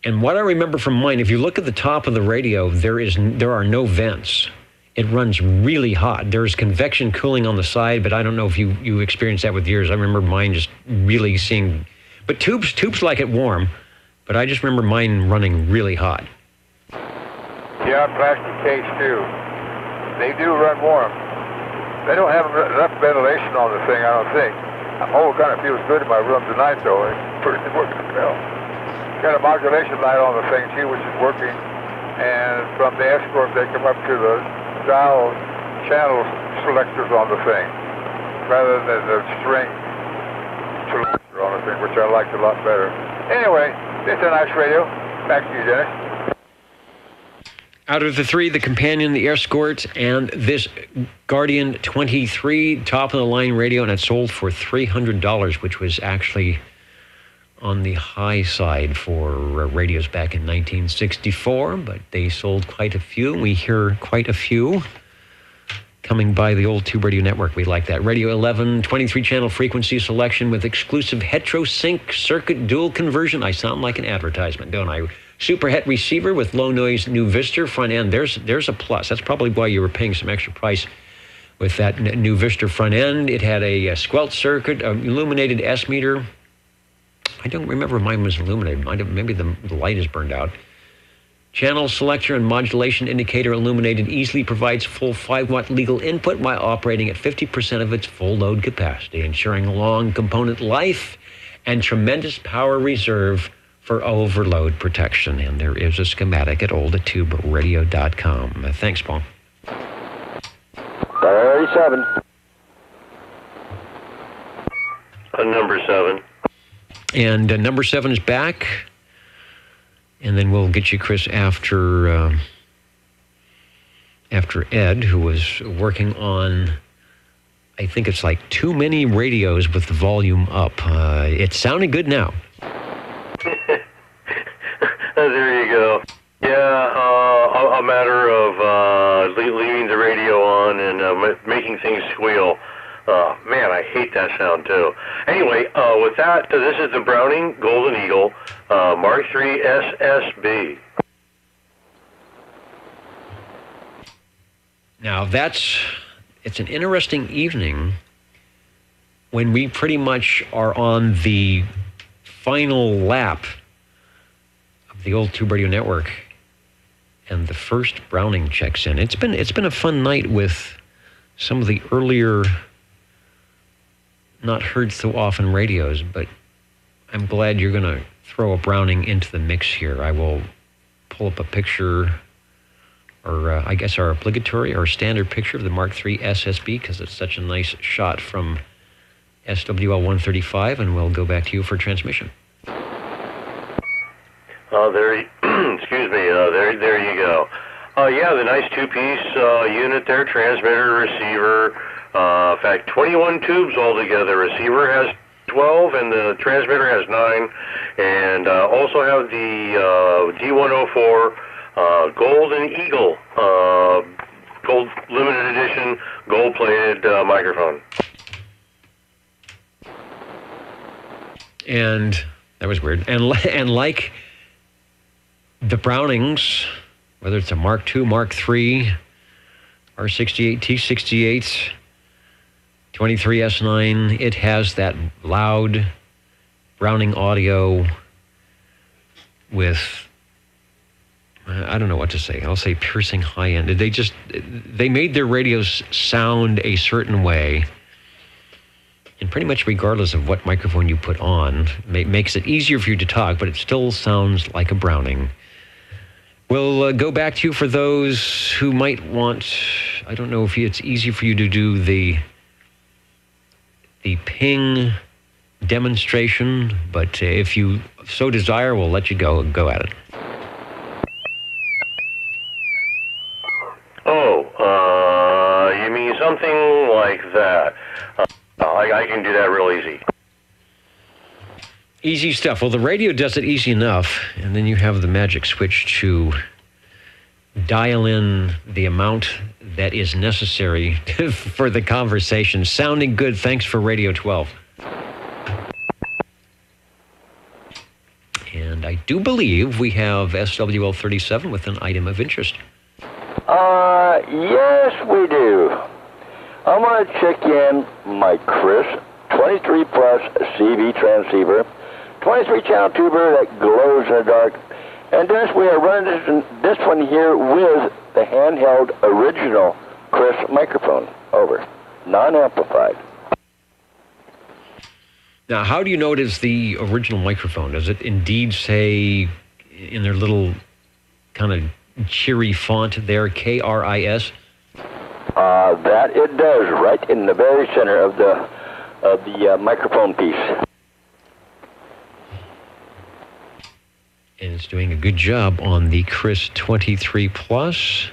And what I remember from mine, if you look at the top of the radio, there are no vents. It runs really hot. There's convection cooling on the side, but I don't know if you experienced that with yours. I remember mine just really seeing, but tubes like it warm, but I just remember mine running really hot. Yeah, plastic case too. They do run warm. They don't have enough ventilation on the thing, I don't think. Oh, it kind of feels good in my room tonight, though. It's pretty working well. Got a modulation light on the thing too, which is working. And from the escort, they come up to the dial channel selectors on the thing, rather than the string selector on the thing, which I liked a lot better. Anyway, it's a nice radio. Back to you, Dennis. Out of the three, the Companion, the Escort, and this Guardian 23 top-of-the-line radio, and it sold for $300, which was actually on the high side for radios back in 1964, but they sold quite a few. We hear quite a few coming by the old Tube Radio Network. We like that. Radio 11, 23-channel frequency selection with exclusive heterosync circuit dual conversion. I sound like an advertisement, don't I? Super het receiver with low noise new Vista front end. There's a plus. That's probably why you were paying some extra price with that new Vista front end. It had a squelch circuit, illuminated S meter. I don't remember mine was illuminated. Maybe the light is burned out. Channel selector and modulation indicator illuminated easily provides full 5-watt legal input while operating at 50% of its full load capacity, ensuring long component life and tremendous power reserve for overload protection. And there is a schematic at oldatuberadio.com. Thanks, Paul. 37. Number 7. And number 7 is back. And then we'll get you, Chris, after Ed, who was working on, I think it's like too many radios with the volume up. It's sounding good now. There you go. Yeah, a matter of leaving the radio on and making things squeal. Man, I hate that sound too. Anyway, with that, this is the Browning Golden Eagle Mark III SSB. Now it's an interesting evening when we pretty much are on the final lap of the old Tube Radio Network, and the first Browning checks in. It's been a fun night with some of the earlier, not heard so often radios, but I'm glad you're going to throw a Browning into the mix here. I will pull up a picture, or I guess our obligatory or standard picture of the Mark III SSB, because it's such a nice shot from SWL 135, and we'll go back to you for transmission. Excuse me, there you go. Yeah, the nice two-piece unit there, transmitter, receiver. In fact, 21 tubes altogether. Receiver has 12 and the transmitter has 9. And also have the D104 Golden Eagle, gold limited edition, gold-plated microphone. And that was weird. And like the Brownings, whether it's a Mark II, Mark III, R68, T68, 23S9, it has that loud Browning audio with, I don't know what to say. I'll say piercing high end. They made their radios sound a certain way, and pretty much regardless of what microphone you put on, makes it easier for you to talk, but it still sounds like a Browning. We'll go back to you for those who might want, I don't know if it's easy for you to do the ping demonstration, but if you so desire, we'll let you go at it. Oh, you mean something like that? I can do that real easy. Easy stuff. Well, the radio does it easy enough, and then you have the magic switch to dial in the amount that is necessary for the conversation. Sounding good. Thanks for Radio 12. And I do believe we have SWL 37 with an item of interest. Yes, we do. I'm going to check in my Chris 23 Plus CV transceiver, 23 channel tuber that glows in the dark. And Dennis, we are running this one here with the handheld original Chris microphone. Over. Non-amplified. Now, how do you know it is the original microphone? Does it indeed say in their little kind of cheery font there, KRIS? That it does, right in the very center of the microphone piece. And it's doing a good job on the Chris 23 Plus.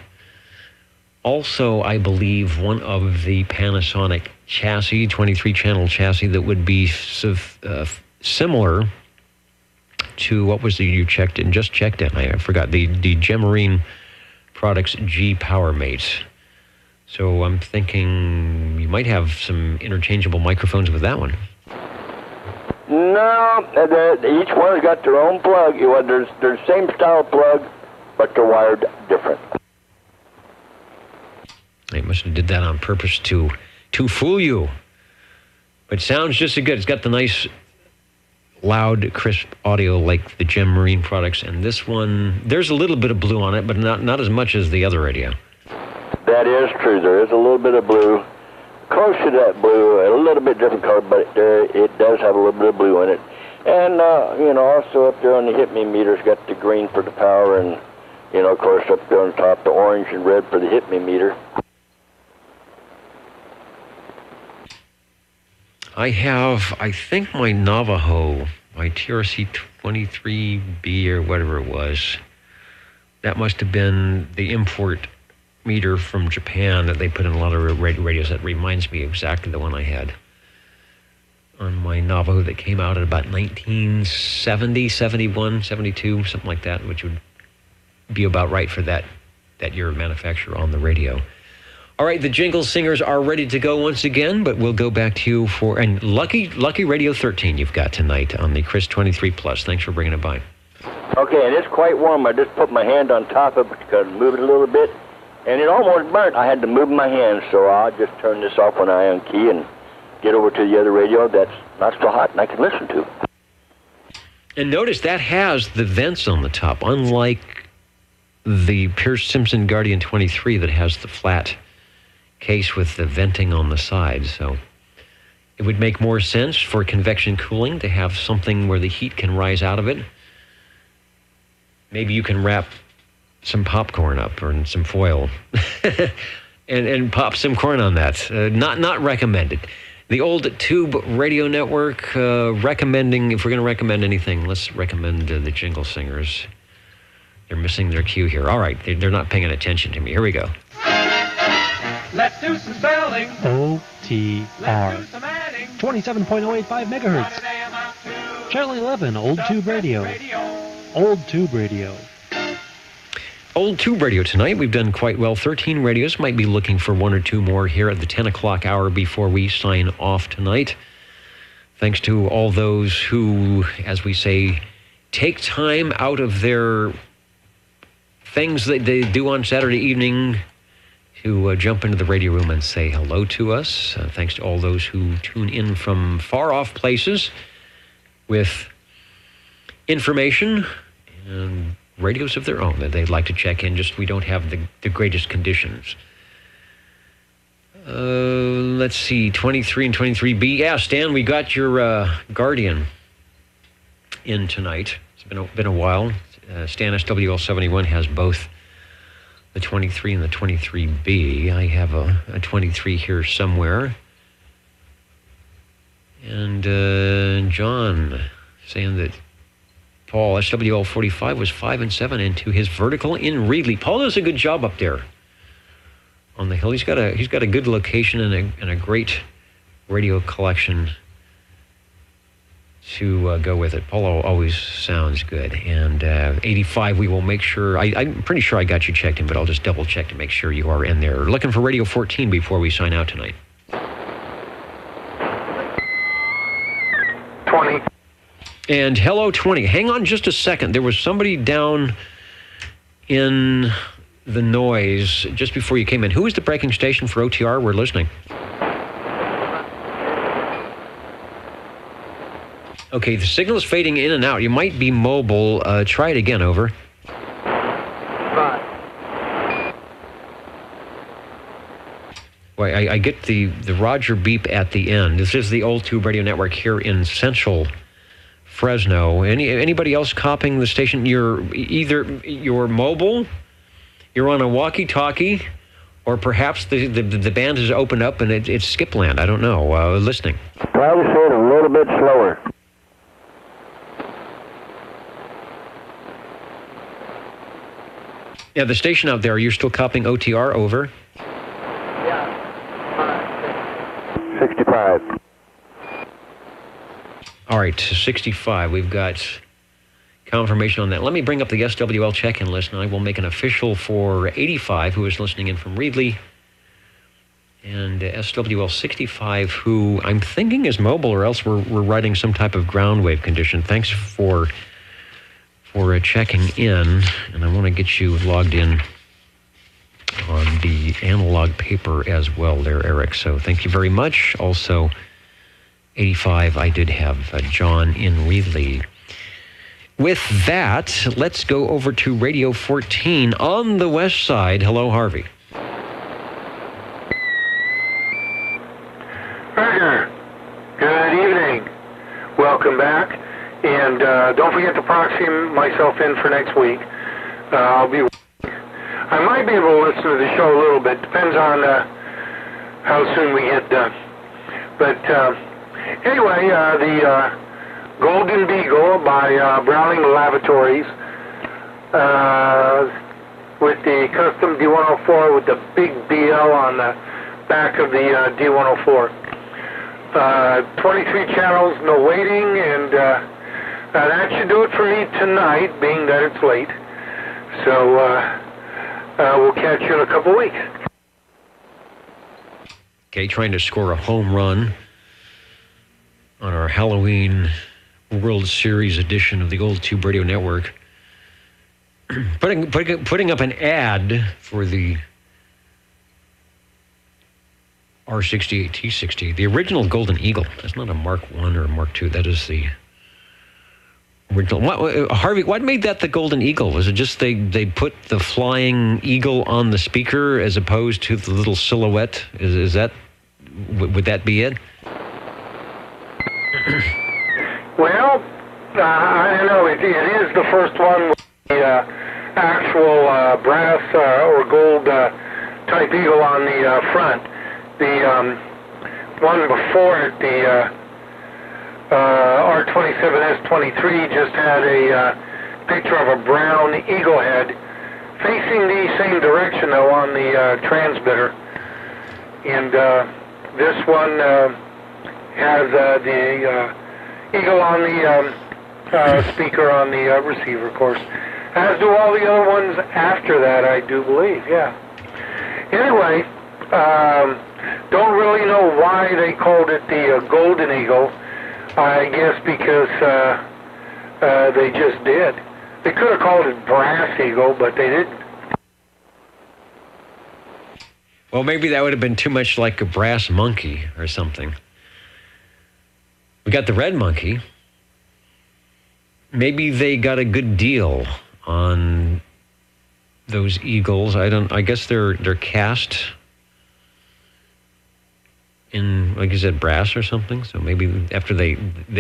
Also, I believe one of the Panasonic chassis, 23-channel chassis, that would be similar to, what was the you checked in? Just checked in. I forgot. The Gemarine Products G Power Mate. So I'm thinking you might have some interchangeable microphones with that one. No, each one's got their own plug. There's the same style plug, but they're wired different. They must have did that on purpose to fool you. But sounds just as good. It's got the nice, loud, crisp audio like the Gemarine products. And this one, there's a little bit of blue on it, but not as much as the other radio. That is true. There is a little bit of blue. Close to that blue, a little bit different color, but it does have a little bit of blue in it. And, also up there on the hit me meter, it's got the green for the power and, of course, up there on the top, the orange and red for the hit me meter. I have, I think, my Navajo, my TRC 23B or whatever it was. That must have been the import meter from Japan that they put in a lot of radios. That reminds me exactly the one I had on my Navajo that came out at about 1970, 71, 72, something like that, which would be about right for that year of manufacture on the radio. All right, the Jingle Singers are ready to go once again, but we'll go back to you for, and lucky Radio 13 you've got tonight on the Chris 23 Plus. Thanks for bringing it by. Okay, and it's quite warm. I just put my hand on top of it to move it a little bit, and it almost burnt. I had to move my hand, so I'll just turn this off when I unkey and get over to the other radio that's not so hot and I can listen to. And notice that has the vents on the top, unlike the Pierce Simpson Guardian 23 that has the flat case with the venting on the side. So it would make more sense for convection cooling to have something where the heat can rise out of it. Maybe you can wrap some popcorn up or some foil and pop some corn on that. Not recommended. The old tube radio network recommending, if we're going to recommend anything, let's recommend the Jingle Singers. They're missing their cue here. All right, they're not paying attention to me. Here we go. Let's do some spelling. OTR. 27.085 megahertz. Channel 11, Old Tube Radio. Old Tube Radio. Old Tube Radio tonight. We've done quite well. 13 radios. Might be looking for one or two more here at the 10 o'clock hour before we sign off tonight. Thanks to all those who, as we say, take time out of their things that they do on Saturday evening to jump into the radio room and say hello to us. Thanks to all those who tune in from far off places with information and radios of their own that they'd like to check in. Just we don't have the greatest conditions. Let's see, 23 and 23B. Yeah, Stan, we got your Guardian in tonight. It's been a while. Stan SWL 71 has both the 23 and the 23B. I have a 23 here somewhere. And John saying that Paul, SWL 45, was 5 and 7 into his vertical in Reedley. Paul does a good job up there on the hill. He's got a good location and a great radio collection. to go with it. Polo always sounds good. And 85, we will make sure. I'm pretty sure I got you checked in, but I'll just double check to make sure you are in there. Looking for Radio 14 before we sign out tonight. 20. And hello, 20. Hang on just a second. There was somebody down in the noise just before you came in. Who is the breaking station for OTR? We're listening. Okay, the signal is fading in and out. You might be mobile. Try it again, over. Well, I get the Roger beep at the end. This is the Old Tube Radio Network here in Central Fresno. Anybody else copying the station? You're mobile, you're on a walkie-talkie, or perhaps the band has opened up and it's Skipland. I don't know. Listening. Probably say it a little bit slower. Yeah, the station out there, you're still copying OTR, over? 65. All right, 65. We've got confirmation on that. Let me bring up the SWL check-in list, and I will make an official for 85, who is listening in from Reedley, and SWL 65, who I'm thinking is mobile, or else we're writing some type of ground wave condition. Thanks for checking in, and I want to get you logged in on the analog paper as well there, Eric. So thank you very much. Also, 85, I did have John in Reedley. With that, let's go over to Radio 14 on the west side. Hello, Harvey. Roger. Good evening. Welcome back. And don't forget to proxy myself in for next week. I'll be. I might be able to listen to the show a little bit. Depends on how soon we get done. But anyway, the Golden Beagle by Browning Lavatories with the custom D104 with the big BL on the back of the D104. 23 channels, no waiting, and that should do it for me tonight, being that it's late. So we'll catch you in a couple weeks. Okay, trying to score a home run on our Halloween World Series edition of the Old Tube Radio Network. putting up an ad for the R68 T60, the original Golden Eagle. That's not a Mark I or a Mark II. That is the original. Harvey, what made that the Golden Eagle? Was it just they put the flying eagle on the speaker as opposed to the little silhouette? Is that, would that be it? Well, I don't know. It is the first one with the actual brass or gold type eagle on the front. The one before it, the R27S23, just had a picture of a brown eagle head facing the same direction, though, on the transmitter. And this one has the eagle on the speaker on the receiver, of course, as do all the other ones after that, I do believe, yeah. Anyway, don't really know why they called it the Golden Eagle. I guess because they just did. They could have called it Brass Eagle, but they didn't. Well, maybe that would have been too much like a brass monkey or something. We got the red monkey. Maybe they got a good deal on those eagles. I guess they're cast in, like you said, brass or something. So maybe after they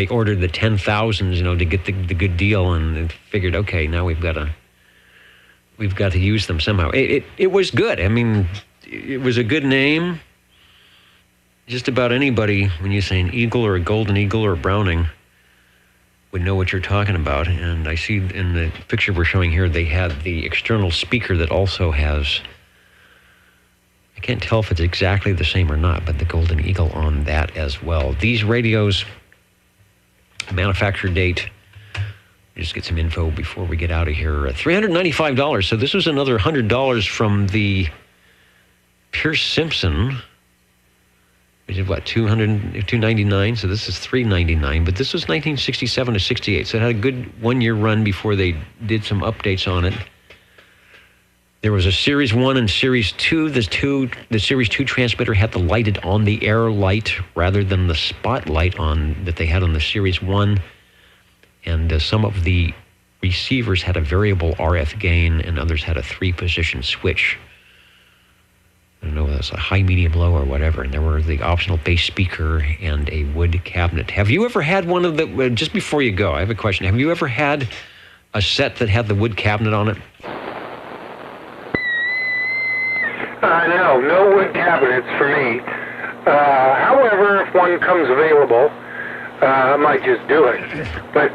ordered the 10,000s, to get the good deal, and they figured, okay, now we've got to use them somehow. It was good. I mean, it was a good name. Just about anybody, when you say an eagle or a golden eagle or a Browning, would know what you're talking about. And I see in the picture we're showing here, they had the external speaker that also has, I can't tell if it's exactly the same or not, but the Golden Eagle on that as well. These radios Manufacture date. Just get some info before we get out of here. $395. So this was another $100 from the Pierce Simpson. We did what, $299? So this is $399. But this was 1967 to 68. So it had a good 1 year run before they did some updates on it. There was a Series 1 and Series 2. The Series 2 transmitter had the lighted on-the-air light rather than the spotlight that they had on the Series 1. And some of the receivers had a variable RF gain, and others had a 3-position switch. I don't know if that's a high, medium, low, or whatever. And there were the optional bass speaker and a wood cabinet. Have you ever had one of the, just before you go, I have a question. Have you ever had a set that had the wood cabinet on it? No wood cabinets for me. However, if one comes available, I might just do it. But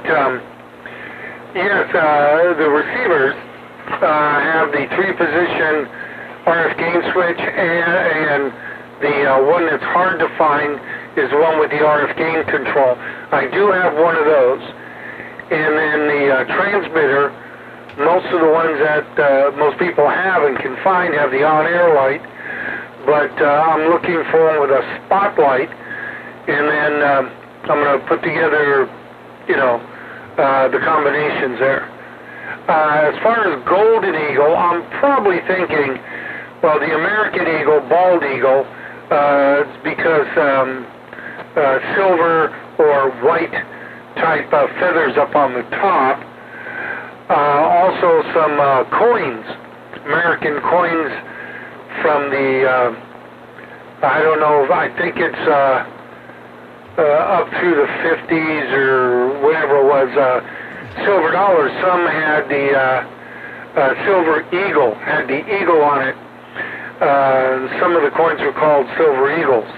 yes, the receivers have the 3-position RF gain switch, and the one that's hard to find is the one with the RF gain control. I do have one of those. And then the transmitter, most of the ones that most people have and can find have the on-air light, but I'm looking for one with a spotlight, and then I'm going to put together, the combinations there. As far as Golden Eagle, I'm probably thinking, well, the American Eagle, Bald Eagle, it's because silver or white type of feathers up on the top. Also some coins, American coins from the, I don't know, I think it's up through the 50s or whatever it was, silver dollars. Some had the silver eagle, had the eagle on it. Some of the coins were called silver eagles.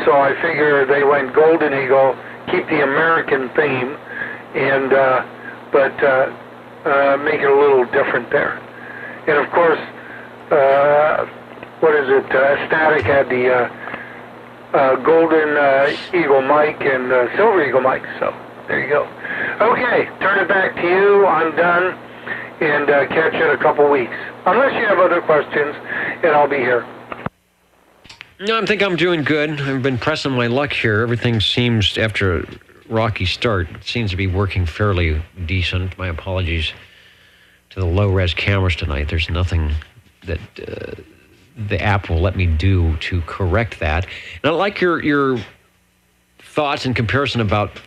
So I figure they went Golden Eagle, keep the American theme, and but make it a little different there. And of course, what is it? Static had the Golden Eagle mic and Silver Eagle mic. So there you go. Okay, turn it back to you. I'm done, and catch you in a couple weeks. Unless you have other questions, and I'll be here. No, I think I'm doing good. I've been pressing my luck here. Everything seems, after a rocky start, it seems to be working fairly decent. My apologies to the low-res cameras tonight. There's nothing that the app will let me do to correct that. And I like your thoughts in comparison about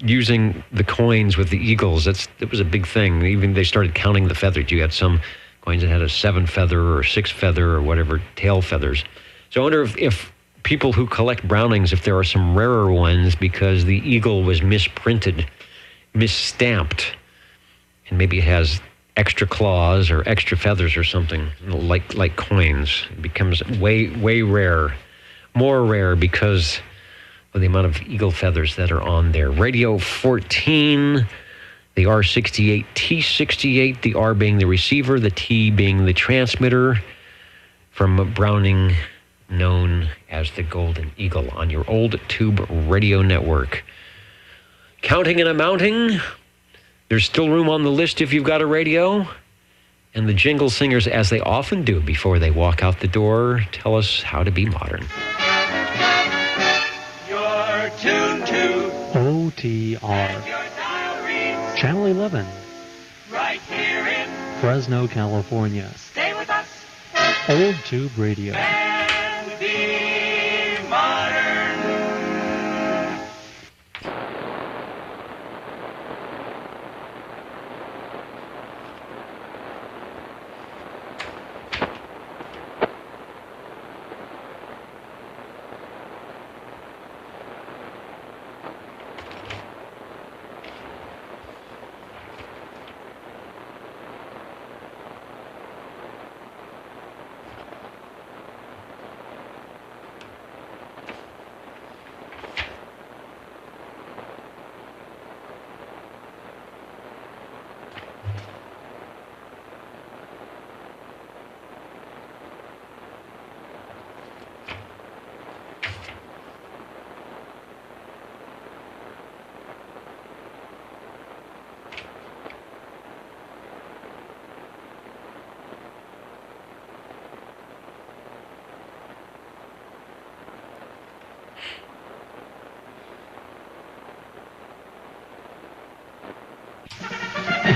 using the coins with the eagles. It was a big thing. Even they started counting the feathers. You had some coins that had a 7-feather or 6-feather or whatever tail feathers. So I wonder if people who collect Brownings, if there are some rarer ones because the eagle was misprinted, misstamped, and maybe it has extra claws or extra feathers or something, like coins. It becomes way rare, more rare because of the amount of eagle feathers that are on there. Radio 14, the R68, T68, the R being the receiver, the T being the transmitter, from Browning, known as the Golden Eagle, on your old tube radio network. Counting and amounting. There's still room on the list if you've got a radio. And the jingle singers, as they often do before they walk out the door, tell us how to be modern. You're tuned to OTR. Channel 11. Right here in Fresno, California. Stay with us. Old Tube Radio. And be modern.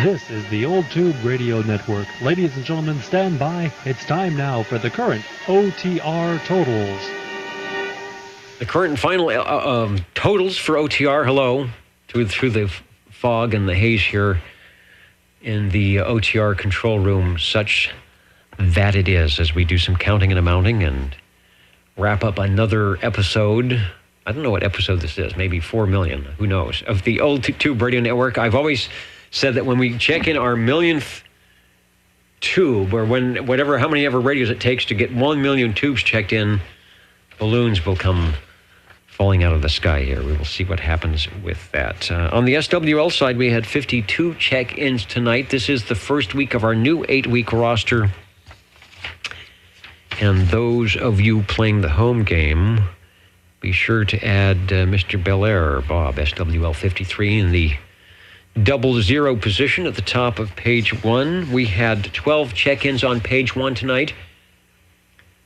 This is the Old Tube Radio Network. Ladies and gentlemen, stand by. It's time now for the current OTR totals. The current and final totals for OTR. Hello, through the fog and the haze here in the OTR control room, such that it is, as we do some counting and amounting and wrap up another episode. I don't know what episode this is, maybe 4 million, who knows, of the Old Tube Radio Network. I've always said that when we check in our millionth tube, or how many ever radios it takes to get 1 million tubes checked in, balloons will come falling out of the sky here. We will see what happens with that. On the SWL side, we had 52 check-ins tonight. This is the first week of our new 8-week roster. And those of you playing the home game, be sure to add Mr. Belair, Bob, SWL 53, in the 00 position at the top of page 1. We had 12 check-ins on page 1 tonight.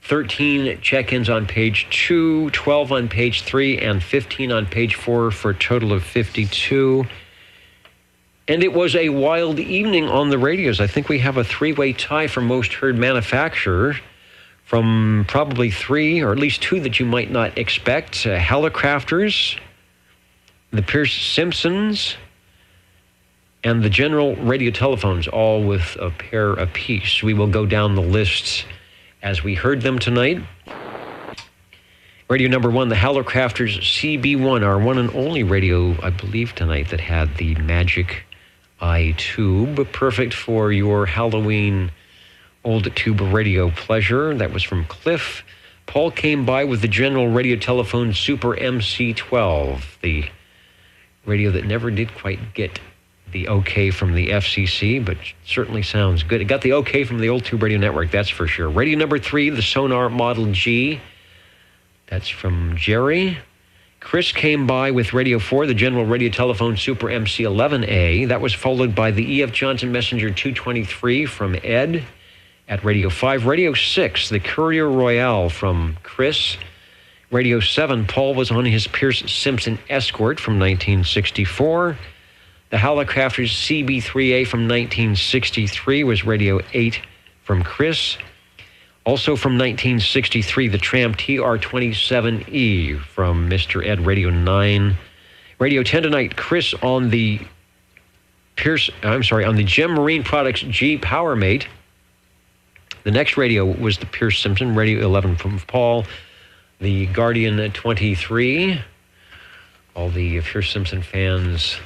13 check-ins on page 2, 12 on page 3, and 15 on page 4 for a total of 52. And it was a wild evening on the radios. I think we have a three-way tie for most heard manufacturer from probably 3, or at least 2 that you might not expect. Hallicrafters, the Pierce-Simpsons, and the General Radio Telephones, all with a pair apiece. We will go down the lists as we heard them tonight. Radio number 1, the Hallicrafters CB1, our one and only radio, I believe, tonight that had the Magic Eye tube. Perfect for your Halloween old tube radio pleasure. That was from Cliff. Paul came by with the General Radio Telephone Super MC12, the radio that never did quite get the okay from the FCC, but certainly sounds good. It got the okay from the Old Tube Radio Network, that's for sure. Radio number 3, the Sonar Model G. That's from Jerry. Chris came by with Radio 4, the General Radio Telephone Super MC11A. That was followed by the E.F. Johnson Messenger 223 from Ed at Radio 5. Radio 6, the Courier Royale from Chris. Radio 7, Paul was on his Pierce-Simpson Escort from 1964. The Hallicrafters CB3A from 1963 was Radio 8 from Chris. Also from 1963, the Tram TR27E from Mr. Ed, Radio 9. Radio 10 tonight, Chris on the on the Gem Marine Products G PowerMate. The next radio was the Pierce-Simpson, Radio 11 from Paul. The Guardian 23. All the Pierce-Simpson fans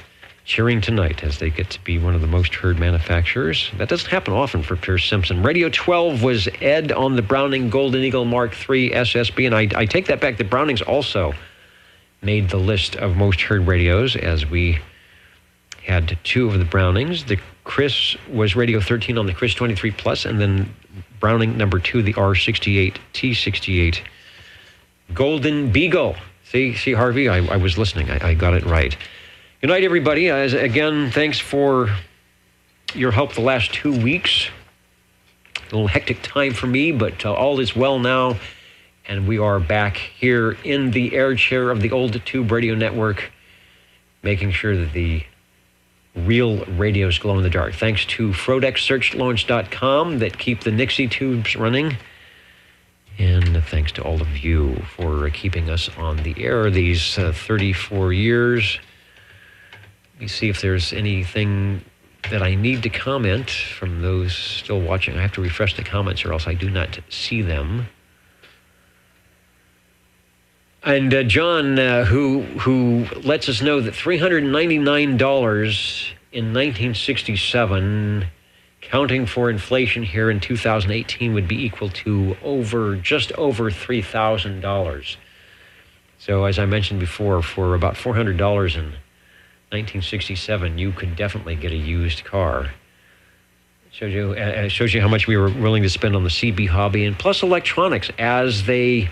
cheering tonight as they get to be one of the most heard manufacturers. That doesn't happen often for Pierce-Simpson. Radio 12 was Ed on the Browning Golden Eagle Mark III SSB, and I take that back. The Brownings also made the list of most heard radios, as we had 2 of the Brownings. The Chris was Radio 13 on the Chris 23 Plus, and then Browning number 2, the R68 T68 Golden Beagle. See, Harvey, I was listening. I got it right. Good night, everybody. Again, thanks for your help the last 2 weeks. A little hectic time for me, but all is well now. And we are back here in the air chair of the Old Tube Radio Network, making sure that the real radios glow in the dark. Thanks to FrodexSearchLaunch.com that keep the Nixie tubes running. And thanks to all of you for keeping us on the air these 34 years. Let me see if there's anything that I need to comment from those still watching. I have to refresh the comments or else I do not see them. And John, who lets us know that $399 in 1967, counting for inflation here in 2018, would be equal to just over $3,000. So as I mentioned before, for about $400 in 1967, you could definitely get a used car. It shows you how much we were willing to spend on the CB hobby, and plus electronics as they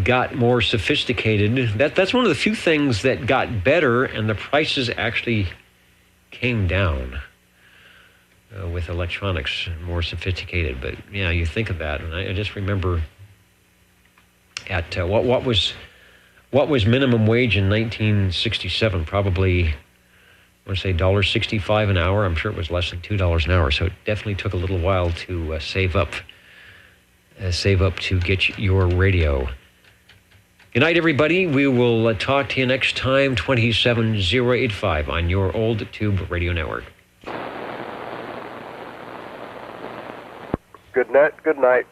got more sophisticated. That's one of the few things that got better, and the prices actually came down with electronics, more sophisticated. But yeah, you think of that, and I just remember at what was minimum wage in 1967? Probably want to say $1.65 an hour. I'm sure it was less than $2 an hour. So it definitely took a little while to save up to get your radio. Good night, everybody. We will talk to you next time, 27085 on your old tube radio network. Good night. Good night.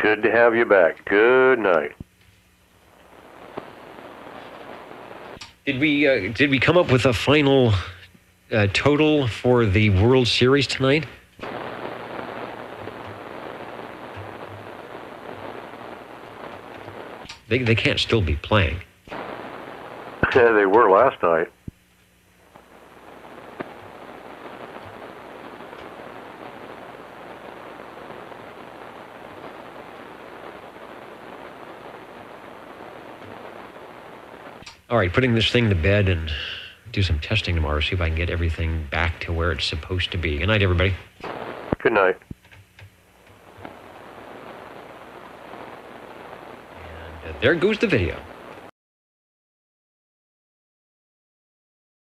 Good to have you back. Good night. Did we come up with a final total for the World Series tonight? They can't still be playing. Yeah, they were last night. All right, putting this thing to bed and do some testing tomorrow, see if I can get everything back to where it's supposed to be. Good night, everybody. Good night. And there goes the video.